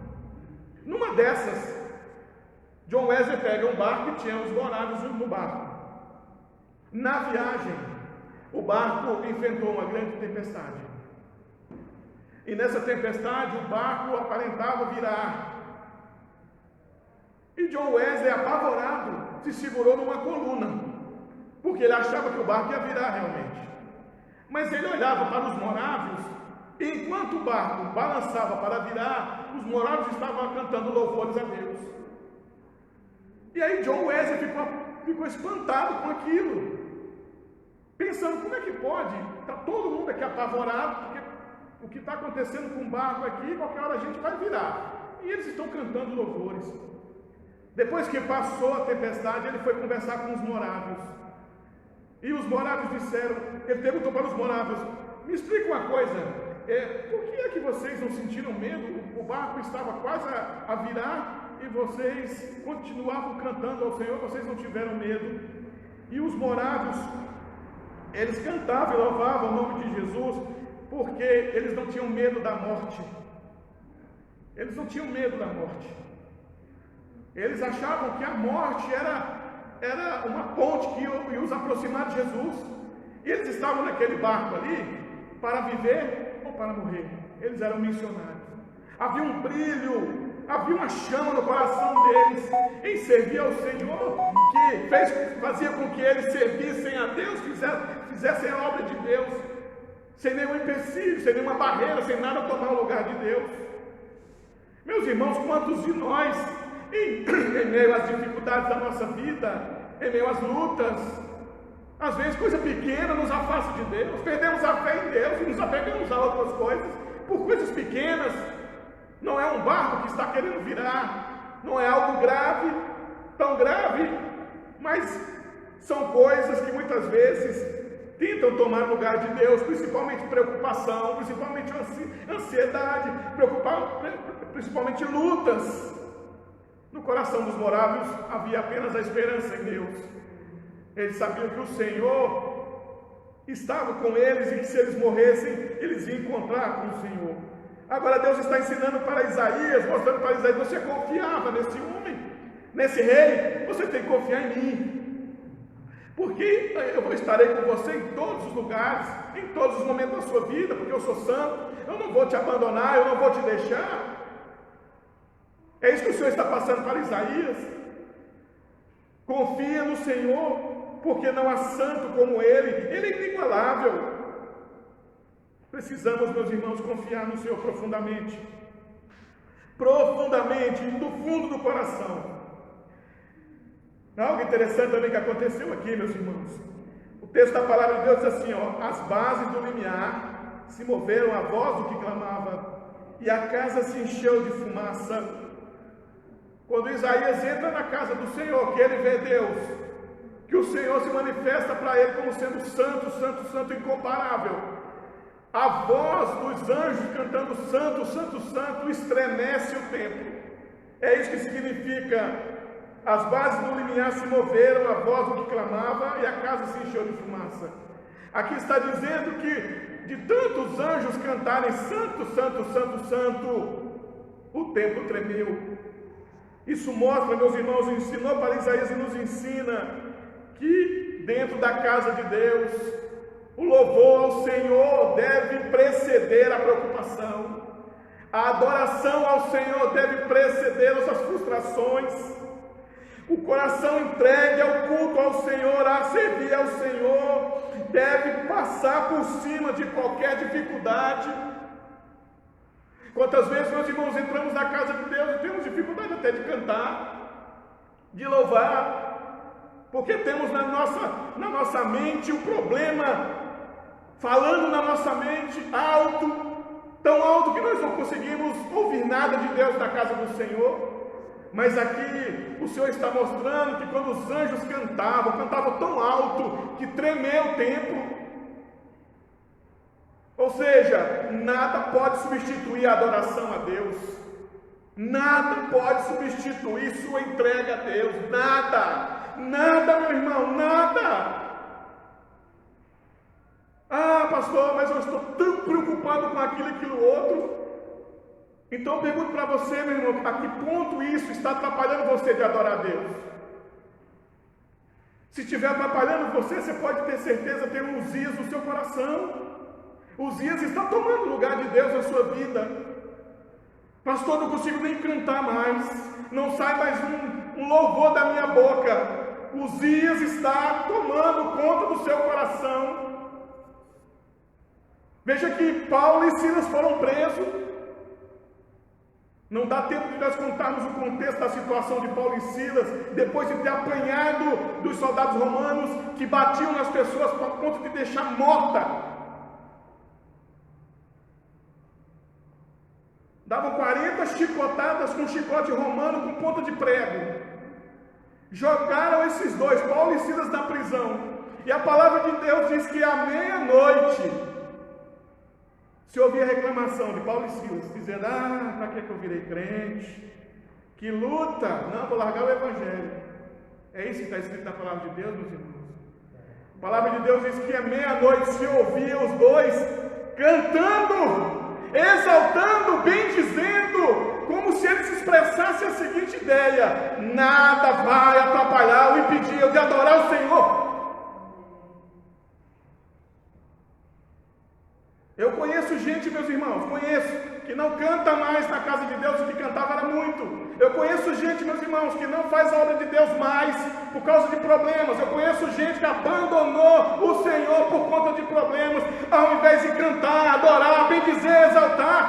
Numa dessas, John Wesley pega um barco e tinha os morávios no barco. Na viagem, o barco enfrentou uma grande tempestade. E nessa tempestade, o barco aparentava virar. E John Wesley, apavorado, se segurou numa coluna, porque ele achava que o barco ia virar realmente. Mas ele olhava para os morávios, e enquanto o barco balançava para virar, os morávios estavam cantando louvores a Deus. E aí John Wesley ficou espantado com aquilo, pensando, como é que pode? Está todo mundo aqui apavorado, porque o que está acontecendo com o barco aqui, qualquer hora a gente vai virar. E eles estão cantando louvores. Depois que passou a tempestade, ele foi conversar com os morávios. E os morávios disseram, ele perguntou para os morávios, me explica uma coisa, por que é que vocês não sentiram medo? O barco estava quase a virar e vocês continuavam cantando ao Senhor, vocês não tiveram medo? E os morávios, eles cantavam e louvavam o nome de Jesus, porque eles não tinham medo da morte. Eles não tinham medo da morte. Eles achavam que a morte era uma ponte que ia os aproximar de Jesus. E eles estavam naquele barco ali para viver ou para morrer. Eles eram missionários. Havia um brilho, havia uma chama no coração deles em servir ao Senhor, que fazia com que eles servissem a Deus, fizessem a obra de Deus, sem nenhum empecilho, sem nenhuma barreira, sem nada tomar o lugar de Deus. Meus irmãos, quantos de nós, em meio às dificuldades da nossa vida, em meio às lutas, às vezes coisa pequena nos afasta de Deus, perdemos a fé em Deus e nos apegamos a outras coisas, por coisas pequenas. Não é um barco que está querendo virar, não é algo grave, tão grave, mas são coisas que muitas vezes tentam tomar o lugar de Deus, principalmente preocupação, principalmente ansiedade, principalmente lutas. No coração dos morávios havia apenas a esperança em Deus. Eles sabiam que o Senhor estava com eles e que se eles morressem, eles iam encontrar com o Senhor. Agora Deus está ensinando para Isaías, mostrando para Isaías: você confiava nesse homem, nesse rei, você tem que confiar em mim, porque eu estarei com você em todos os lugares, em todos os momentos da sua vida, porque eu sou santo, eu não vou te abandonar, eu não vou te deixar. É isso que o Senhor está passando para Isaías. Confia no Senhor, porque não há santo como Ele é inigualável. Precisamos, meus irmãos, confiar no Senhor profundamente, do fundo do coração. Algo interessante também que aconteceu aqui, meus irmãos. O texto da palavra de Deus diz assim, ó: as bases do limiar se moveram à voz do que clamava, e a casa se encheu de fumaça. Quando Isaías entra na casa do Senhor, que ele vê Deus, que o Senhor se manifesta para ele como sendo santo, santo, santo, incomparável, a voz dos anjos cantando santo, santo, santo, estremece o templo. É isso que significa: as bases do limiar se moveram, a voz do que clamava, e a casa se encheu de fumaça. Aqui está dizendo que de tantos anjos cantarem santo, santo, santo, santo, o templo tremeu. Isso mostra, meus irmãos, ensinou para Isaías e nos ensina que dentro da casa de Deus, o louvor ao Senhor deve preceder a preocupação. A adoração ao Senhor deve preceder nossas frustrações. O coração entregue ao culto ao Senhor, a servir ao Senhor, deve passar por cima de qualquer dificuldade. Quantas vezes, meus irmãos, entramos na casa de Deus e temos dificuldade até de cantar, de louvar, porque temos na nossa mente o problema, falando na nossa mente alto, tão alto que nós não conseguimos ouvir nada de Deus na casa do Senhor. Mas aqui o Senhor está mostrando que quando os anjos cantavam tão alto que tremeu o templo. Ou seja, nada pode substituir a adoração a Deus, nada pode substituir sua entrega a Deus, nada, meu irmão, nada. Ah, pastor, mas eu estou tão preocupado com aquilo outro. Então eu pergunto para você, meu irmão, a que ponto isso está atrapalhando você de adorar a Deus? Se estiver atrapalhando você pode ter certeza, tem um Uzias no seu coração. Uzias está tomando o lugar de Deus na sua vida. Pastor, não consigo nem cantar mais, não sai mais um louvor da minha boca. Uzias está tomando conta do seu coração. Veja que Paulo e Silas foram presos. Não dá tempo de nós contarmos o contexto da situação de Paulo e Silas, depois de ter apanhado dos soldados romanos que batiam nas pessoas a ponto de deixar morta. Davam 40 chicotadas com chicote romano com ponta de prego. Jogaram esses dois, Paulo e Silas, na prisão. E a palavra de Deus diz que à meia-noite se ouvia a reclamação de Paulo e Silas, dizendo: ah, para que eu virei crente? Que luta! Não, vou largar o evangelho. É isso que está escrito na palavra de Deus, meus irmãos. A palavra de Deus diz que à meia-noite se ouvia os dois cantando, exaltando, bendizendo, como se eles expressassem a seguinte ideia: nada vai atrapalhar o impedir eu de adorar o Senhor. Eu conheço gente, meus irmãos, que não canta mais na casa de Deus, o que cantava era muito. Eu conheço gente, meus irmãos, que não faz a obra de Deus mais por causa de problemas. Eu conheço gente que abandonou o Senhor por conta de problemas, ao invés de cantar, adorar, bendizer, exaltar.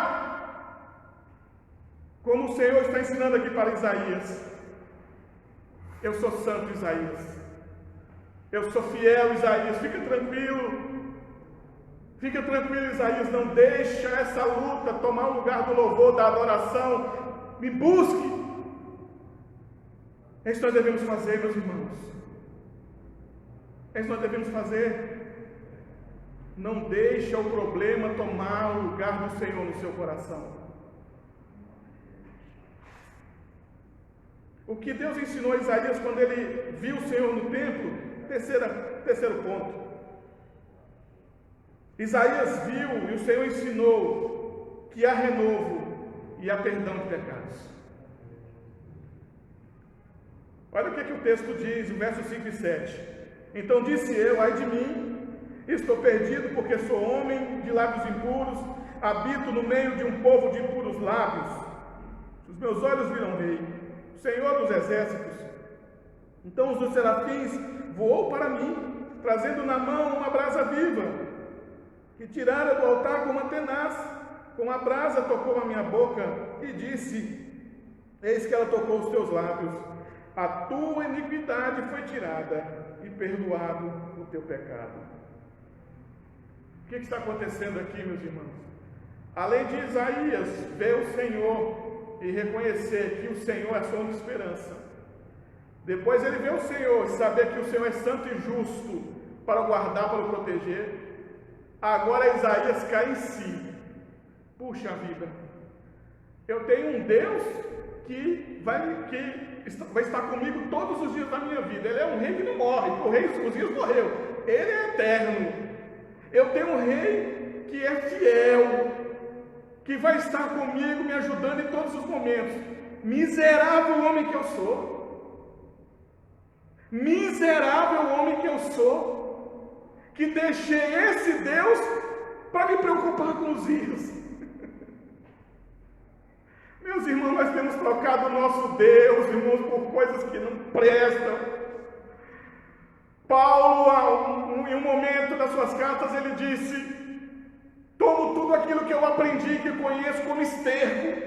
Como o Senhor está ensinando aqui para Isaías: eu sou santo, Isaías. Eu sou fiel, Isaías. Fica tranquilo. Fica tranquilo, Isaías, não deixa essa luta tomar o lugar do louvor, da adoração. Me busque. É isso que nós devemos fazer, meus irmãos. É isso que nós devemos fazer. Não deixa o problema tomar o lugar do Senhor no seu coração. O que Deus ensinou a Isaías quando ele viu o Senhor no templo, terceiro ponto. Isaías viu e o Senhor ensinou que há renovo e há perdão de pecados. Olha o que o texto diz, o verso 5 e 7. Então disse eu, ai de mim, estou perdido porque sou homem de lábios impuros, habito no meio de um povo de impuros lábios. Os meus olhos viram rei, o Senhor dos exércitos. Então um dos serafins voou para mim, trazendo na mão uma brasa viva, que tirara do altar com uma tenaz. Com a brasa tocou a minha boca e disse: eis que ela tocou os teus lábios. A tua iniquidade foi tirada e perdoado o teu pecado. O que está acontecendo aqui, meus irmãos? Além de Isaías ver o Senhor e reconhecer que o Senhor é a sua única esperança, depois ele vê o Senhor e saber que o Senhor é santo e justo para o guardar, para o proteger. Agora Isaías cai em si. Puxa vida, eu tenho um Deus que vai estar comigo todos os dias da minha vida. Ele é um rei que não morre, o rei os dias morreu, ele é eterno. Eu tenho um rei que é fiel, que vai estar comigo, me ajudando em todos os momentos. Miserável homem que eu sou, miserável homem que eu sou, que deixei esse Deus para me preocupar com os dias. Meus irmãos, nós temos trocado o nosso Deus, irmãos, por coisas que não prestam. Paulo, em um momento das suas cartas, ele disse: tomo tudo aquilo que eu aprendi, que conheço, como esterco,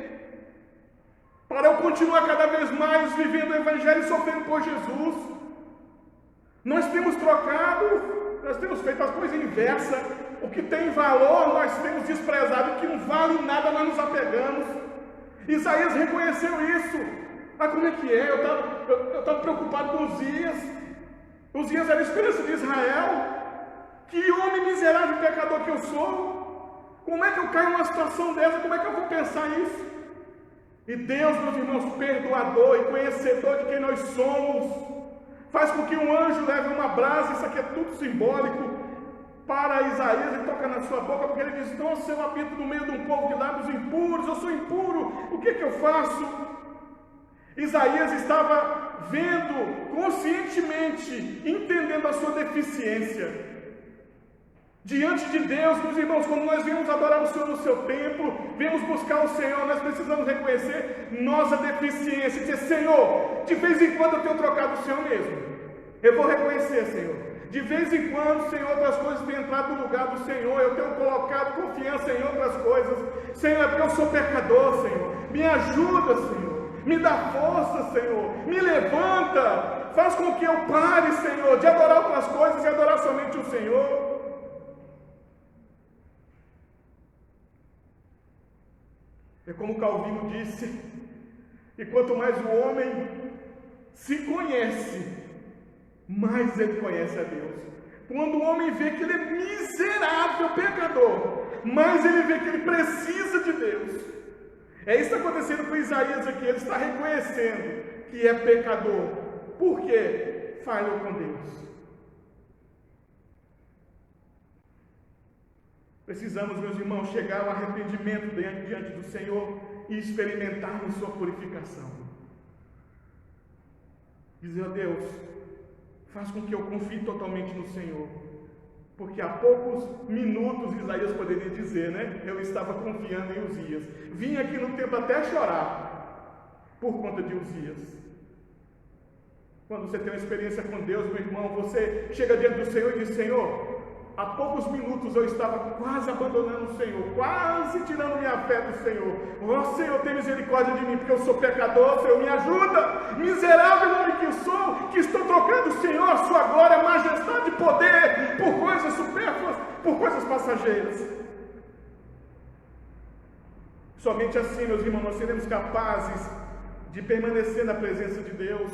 para eu continuar cada vez mais vivendo o Evangelho e sofrendo por Jesus. Nós temos trocado, nós temos feito as coisas inversas. O que tem valor, nós temos desprezado. O que não vale nada, nós nos apegamos. Isaías reconheceu isso. Ah, como é que é? Eu estava preocupado com Uzias. Uzias era a esperança de Israel. Que homem miserável e pecador que eu sou. Como é que eu caio numa situação dessa? Como é que eu vou pensar isso? E Deus, meus irmãos, perdoador e conhecedor de quem nós somos, faz com que um anjo leve uma brasa. Isso aqui é tudo simbólico. Para Isaías, ele toca na sua boca, porque ele diz: nossa, eu habito no meio de um povo de lábios impuros, eu sou impuro, o que eu faço? Isaías estava vendo conscientemente, entendendo a sua deficiência. Diante de Deus, meus irmãos, quando nós viemos adorar o Senhor no seu templo, viemos buscar o Senhor, nós precisamos reconhecer nossa deficiência, dizer: Senhor, de vez em quando eu tenho trocado o Senhor mesmo, eu vou reconhecer, Senhor. De vez em quando, Senhor, outras coisas têm entrado no lugar do Senhor, eu tenho colocado confiança em outras coisas. Senhor, é porque eu sou pecador, Senhor. Me ajuda, Senhor. Me dá força, Senhor. Me levanta. Faz com que eu pare, Senhor, de adorar outras coisas e adorar somente o Senhor. É como Calvino disse, que quanto mais o homem se conhece, mais ele conhece a Deus. Quando o homem vê que ele é miserável, pecador, mais ele vê que ele precisa de Deus. É isso que está acontecendo com Isaías aqui. Ele está reconhecendo que é pecador. Por quê? Falhou com Deus. Precisamos, meus irmãos, chegar ao arrependimento diante do Senhor e experimentarmos sua purificação. Dizer: ó Deus, faz com que eu confie totalmente no Senhor. Porque há poucos minutos Isaías poderia dizer, né? Eu estava confiando em Uzias. Vim aqui no templo até chorar por conta de Uzias. Quando você tem uma experiência com Deus, meu irmão, você chega diante do Senhor e diz: Senhor, há poucos minutos eu estava quase abandonando o Senhor, quase tirando minha fé do Senhor. Ó Senhor, tem misericórdia de mim, porque eu sou pecador. Senhor, me ajuda. Miserável homem que eu sou, que estou trocando o Senhor, a sua glória, majestade e poder, por coisas supérfluas, por coisas passageiras. Somente assim, meus irmãos, nós seremos capazes de permanecer na presença de Deus,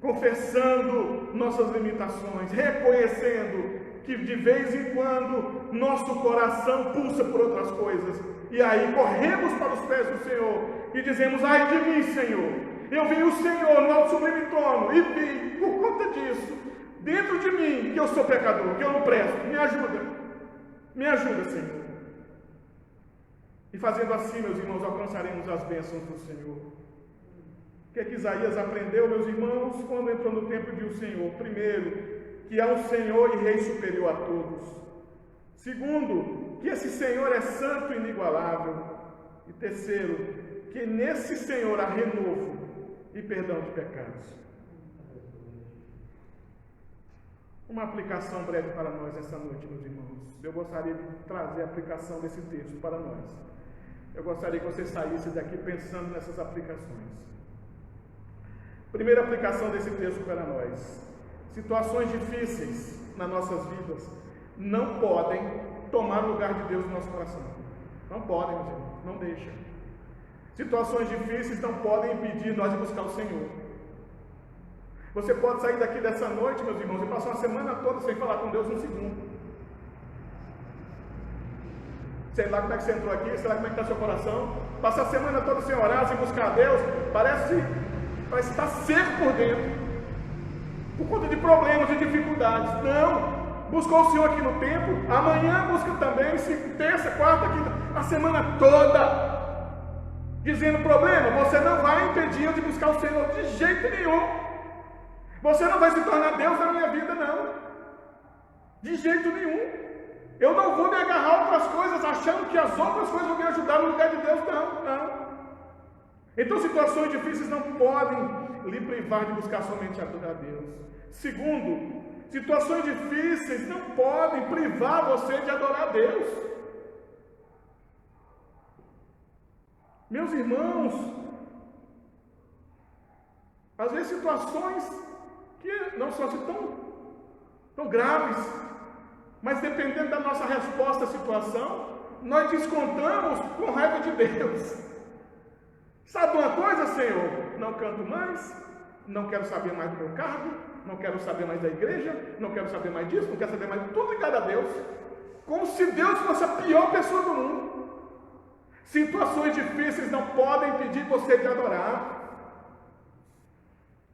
confessando nossas limitações, reconhecendo que de vez em quando nosso coração pulsa por outras coisas, e aí corremos para os pés do Senhor e dizemos: ai de mim, Senhor, eu vi o Senhor no alto sublime trono e vi, por conta disso, dentro de mim, que eu sou pecador, que eu não presto. Me ajuda, Senhor. E fazendo assim, meus irmãos, alcançaremos as bênçãos do Senhor. O que é que Isaías aprendeu, meus irmãos, quando entrou no templo e viu o Senhor? Primeiro, que há um Senhor e Rei superior a todos. Segundo, que esse Senhor é santo e inigualável. E terceiro, que nesse Senhor há renovo e perdão de pecados. Uma aplicação breve para nós essa noite, meus irmãos. Eu gostaria de trazer a aplicação desse texto para nós. Eu gostaria que você saísse daqui pensando nessas aplicações. Primeira aplicação desse texto para nós. Situações difíceis nas nossas vidas não podem tomar o lugar de Deus no nosso coração. Não podem, meus irmãos. Não deixa. Situações difíceis não podem impedir nós de buscar o Senhor. Você pode sair daqui dessa noite, meus irmãos, e passar uma semana toda sem falar com Deus um segundo. Sei lá como é que você entrou aqui, sei lá como é que está o seu coração. Passar a semana toda sem orar, sem buscar a Deus, parece estar seco por dentro. Por conta de problemas e dificuldades. Não! Buscou o Senhor aqui no templo, amanhã busca também, terça, quarta, quinta, a semana toda. Dizendo problema, você não vai impedir de buscar o Senhor de jeito nenhum. Você não vai se tornar Deus na minha vida, não. De jeito nenhum. Eu não vou me agarrar a outras coisas, achando que as outras coisas vão me ajudar no lugar de Deus, não. Então, situações difíceis não podem lhe privar de buscar somente a Deus. Segundo, situações difíceis não podem privar você de adorar a Deus. Meus irmãos, às vezes situações que não são assim tão graves, mas dependendo da nossa resposta à situação, nós descontamos com raiva de Deus. Sabe uma coisa, Senhor? Não canto mais, não quero saber mais do meu cargo, não quero saber mais da igreja, não quero saber mais disso, não quero saber mais de tudo ligado a Deus, como se Deus fosse a pior pessoa do mundo. Situações difíceis não podem impedir você de adorar.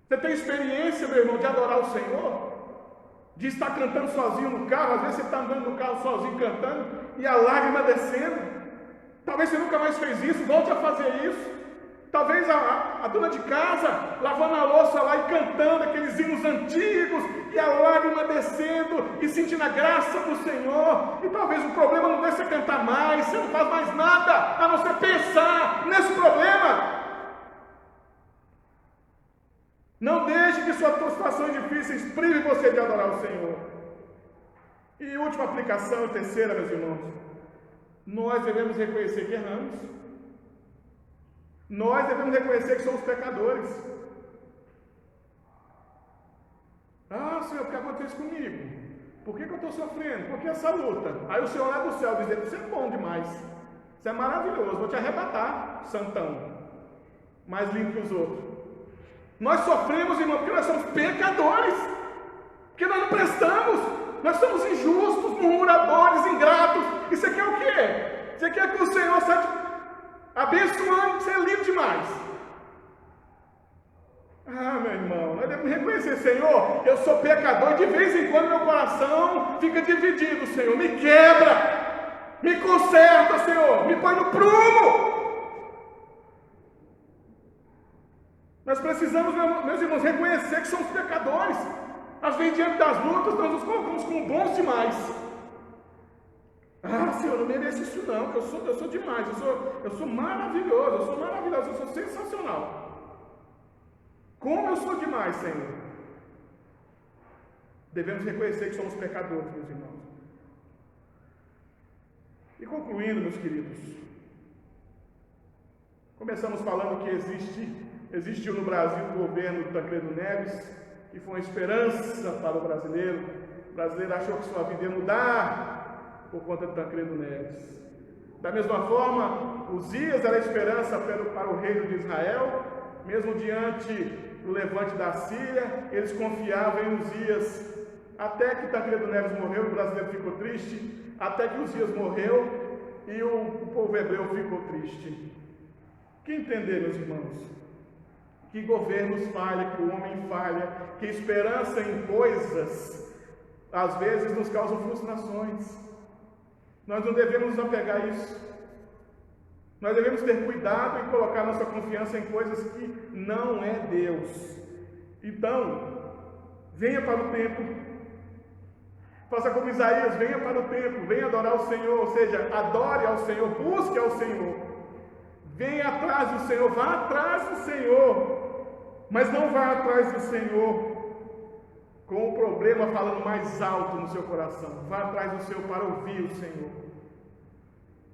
Você tem experiência, meu irmão, de adorar o Senhor? De estar cantando sozinho no carro? Às vezes você está andando no carro sozinho cantando e a lágrima descendo. Talvez você nunca mais fez isso, volte a fazer isso. Talvez a dona de casa lavando a louça lá e cantando aqueles hinos antigos e a lágrima descendo e sentindo a graça do Senhor. E talvez o problema não deixe você cantar mais, você não faz mais nada a não ser pensar nesse problema. Não deixe que suas situações difíceis privem você de adorar o Senhor. E última aplicação, terceira, meus irmãos. Nós devemos reconhecer que erramos. Nós devemos reconhecer que somos pecadores. Ah, Senhor, o que acontece comigo? Por que eu estou sofrendo? Por que essa luta? Aí o Senhor lá do céu diz: você é bom demais. Você é maravilhoso, vou te arrebatar, santão. Mais limpo que os outros. Nós sofremos, irmão, porque nós somos pecadores. Porque nós não prestamos. Nós somos injustos, murmuradores, ingratos. E você quer o quê? Você quer que o Senhor saia abençoando, você é livre demais. Ah, meu irmão, nós devemos reconhecer: Senhor, eu sou pecador, de vez em quando meu coração fica dividido. Senhor, me quebra, me conserta, Senhor, me põe no prumo. Nós precisamos, meus irmãos, reconhecer que somos pecadores. Às vezes, diante das lutas, nós nos colocamos como bons demais. Ah, Senhor, eu não mereço isso não, que eu sou demais, eu sou maravilhoso, eu sou sensacional. Como eu sou demais, Senhor. Devemos reconhecer que somos pecadores, meus irmãos. E concluindo, meus queridos, começamos falando que existiu no Brasil o governo do Tancredo Neves, que foi uma esperança para o brasileiro. O brasileiro achou que sua vida ia mudar por conta de Tancredo Neves. Da mesma forma, Uzias era a esperança para o reino de Israel, mesmo diante do levante da Síria, eles confiavam em Uzias, até que Tancredo Neves morreu, o brasileiro ficou triste, até que Uzias morreu e o povo hebreu ficou triste. Que entender, meus irmãos, que governos falham, que o homem falha, que esperança em coisas, às vezes nos causam frustrações. Nós não devemos nos apegar a isso. Nós devemos ter cuidado em colocar nossa confiança em coisas que não é Deus. Então, venha para o templo. Faça como Isaías, venha para o templo, venha adorar o Senhor, ou seja, adore ao Senhor, busque ao Senhor. Venha atrás do Senhor, vá atrás do Senhor. Mas não vá atrás do Senhor com o problema falando mais alto no seu coração. Vá atrás do Senhor para ouvir o Senhor.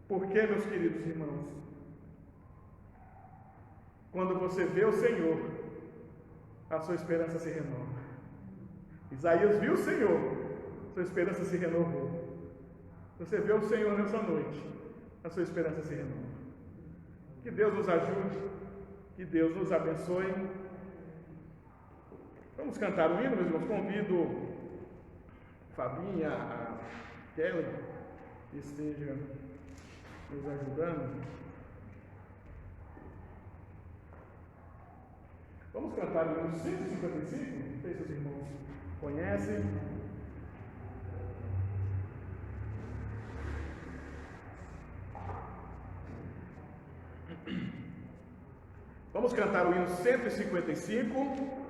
Por quê, meus queridos irmãos? Quando você vê o Senhor, a sua esperança se renova. Isaías viu o Senhor, sua esperança se renovou. Você vê o Senhor nessa noite, a sua esperança se renova. Que Deus nos ajude, que Deus nos abençoe. Vamos cantar o hino, meus irmãos. Convido a Fabinha, a Kelly, que esteja nos ajudando. Vamos cantar o hino 155, não sei se os irmãos conhecem. Vamos cantar o hino 155.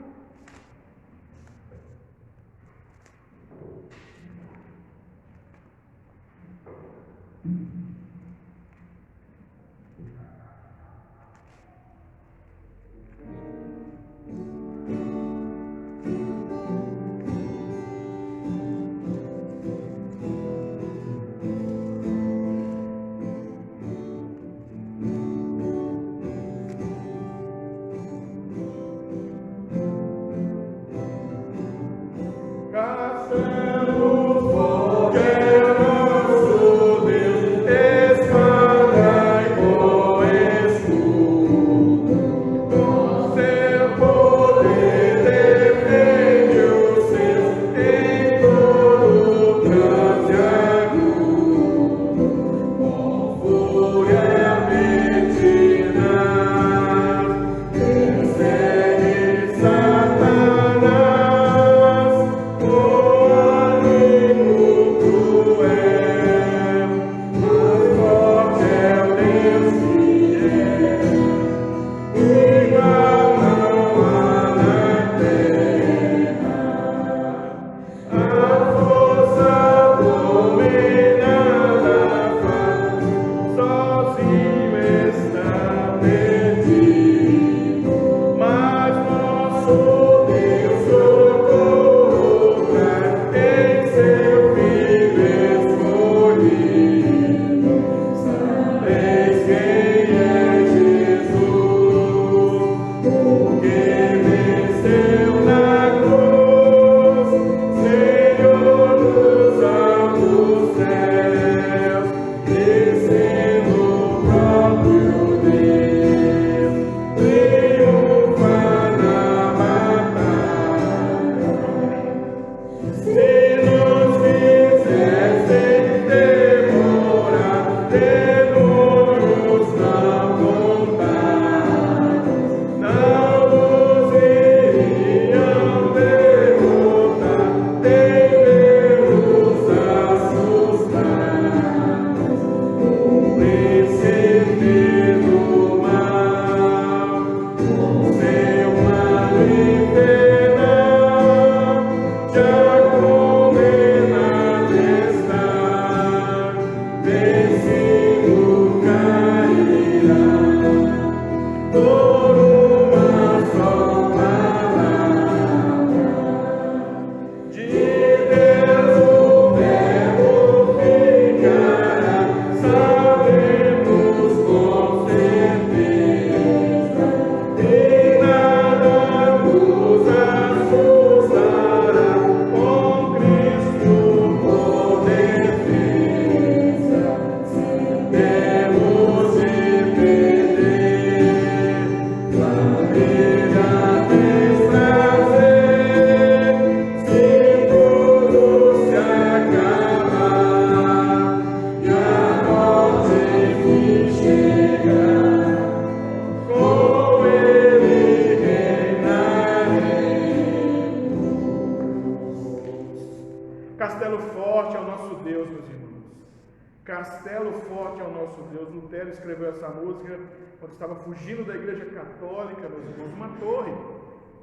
Deus. Lutero escreveu essa música quando estava fugindo da igreja católica, meus irmãos, uma torre.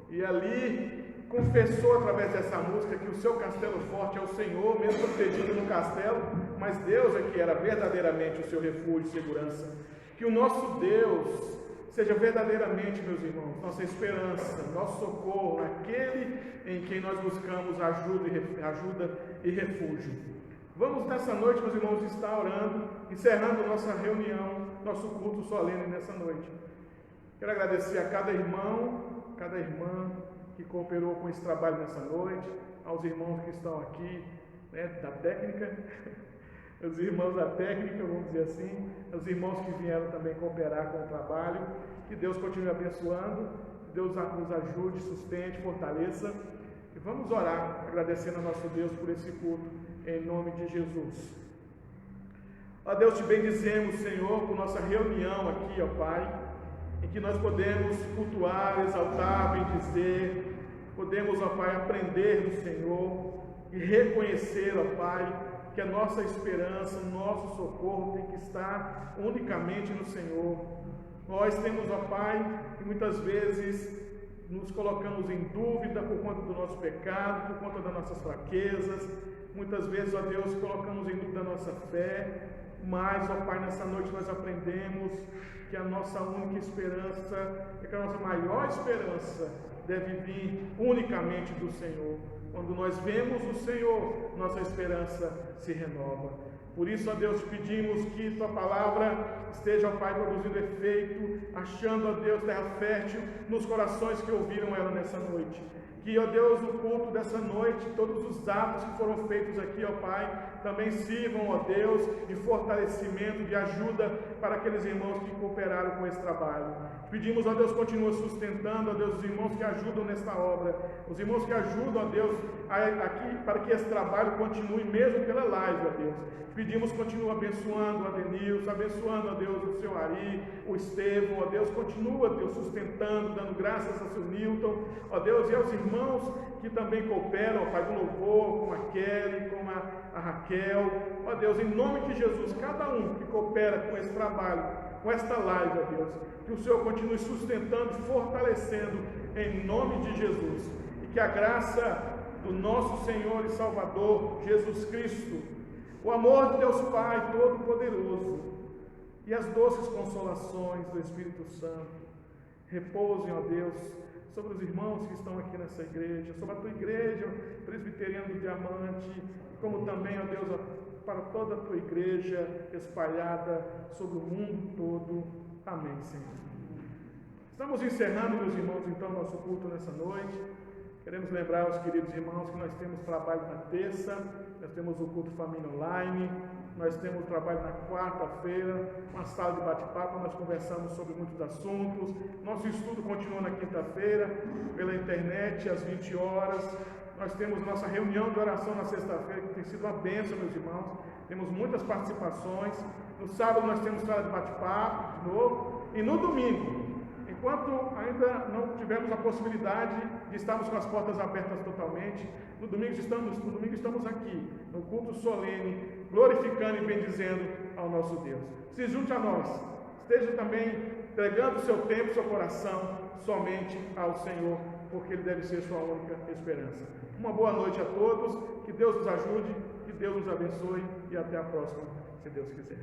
E ali confessou através dessa música que o seu castelo forte é o Senhor, mesmo protegido no castelo, mas Deus é que era verdadeiramente o seu refúgio e segurança. Que o nosso Deus seja verdadeiramente, meus irmãos, nossa esperança, nosso socorro, aquele em quem nós buscamos ajuda e refúgio. Vamos nessa noite, meus irmãos, estar orando, encerrando nossa reunião, nosso culto solene nessa noite. Quero agradecer a cada irmão, cada irmã que cooperou com esse trabalho nessa noite, aos irmãos que estão aqui, né, da técnica, os irmãos da técnica, vamos dizer assim, os irmãos que vieram também cooperar com o trabalho. Que Deus continue abençoando, que Deus nos ajude, sustente, fortaleça. E vamos orar, agradecendo a nosso Deus por esse culto, em nome de Jesus. Ó Deus, te bendizemos, Senhor, por nossa reunião aqui, ó Pai, em que nós podemos cultuar, exaltar, bendizer, podemos, ó Pai, aprender do Senhor e reconhecer, ó Pai, que a nossa esperança, o nosso socorro tem que estar unicamente no Senhor. Nós temos, ó Pai, que muitas vezes nos colocamos em dúvida por conta do nosso pecado, por conta das nossas fraquezas. Muitas vezes, ó Deus, colocamos em dúvida a nossa fé. Mas, ó Pai, nessa noite nós aprendemos que a nossa única esperança, que a nossa maior esperança deve vir unicamente do Senhor. Quando nós vemos o Senhor, nossa esperança se renova. Por isso, ó Deus, pedimos que Tua palavra esteja, ó Pai, produzindo efeito, achando, ó Deus, terra fértil nos corações que ouviram ela nessa noite. Que, ó Deus, o culto dessa noite, todos os atos que foram feitos aqui, ó Pai, também sirvam, ó Deus, de fortalecimento, de ajuda para aqueles irmãos que cooperaram com esse trabalho. Pedimos, ó Deus, continua sustentando, ó Deus, os irmãos que ajudam nesta obra, os irmãos que ajudam, ó Deus, aqui para que esse trabalho continue mesmo pela live, ó Deus. Pedimos, continua abençoando a Denilson, abençoando, ó Deus, o seu Ari, o Estevão, ó Deus, continua, Deus, sustentando, dando graças ao seu Newton, ó Deus, e aos irmãos que também cooperam, ó Pai, do louvor, como a Kelly, como a Raquel, ó Deus, em nome de Jesus, cada um que coopera com esse trabalho, com esta live, ó Deus, que o Senhor continue sustentando, fortalecendo, em nome de Jesus, e que a graça do nosso Senhor e Salvador, Jesus Cristo, o amor de Deus Pai Todo-Poderoso e as doces consolações do Espírito Santo repousem, ó Deus, sobre os irmãos que estão aqui nessa igreja, sobre a Tua igreja presbiteriana do Diamante, como também, ó Deus, para toda a Tua igreja espalhada sobre o mundo todo. Amém, Senhor. Estamos encerrando, meus irmãos, então, nosso culto nessa noite. Queremos lembrar aos queridos irmãos que nós temos trabalho na terça, nós temos o culto família online, nós temos trabalho na quarta-feira, uma sala de bate-papo, nós conversamos sobre muitos assuntos. Nosso estudo continua na quinta-feira, pela internet, às 20 horas. Nós temos nossa reunião de oração na sexta-feira, que tem sido uma bênção, meus irmãos. Temos muitas participações. No sábado nós temos sala de bate-papo, de novo. E no domingo, enquanto ainda não tivemos a possibilidade de estarmos com as portas abertas totalmente, no domingo estamos aqui, no culto solene, glorificando e bendizendo ao nosso Deus. Se junte a nós, esteja também entregando o seu tempo, seu coração, somente ao Senhor, porque Ele deve ser sua única esperança. Uma boa noite a todos, que Deus nos ajude, que Deus nos abençoe e até a próxima, se Deus quiser.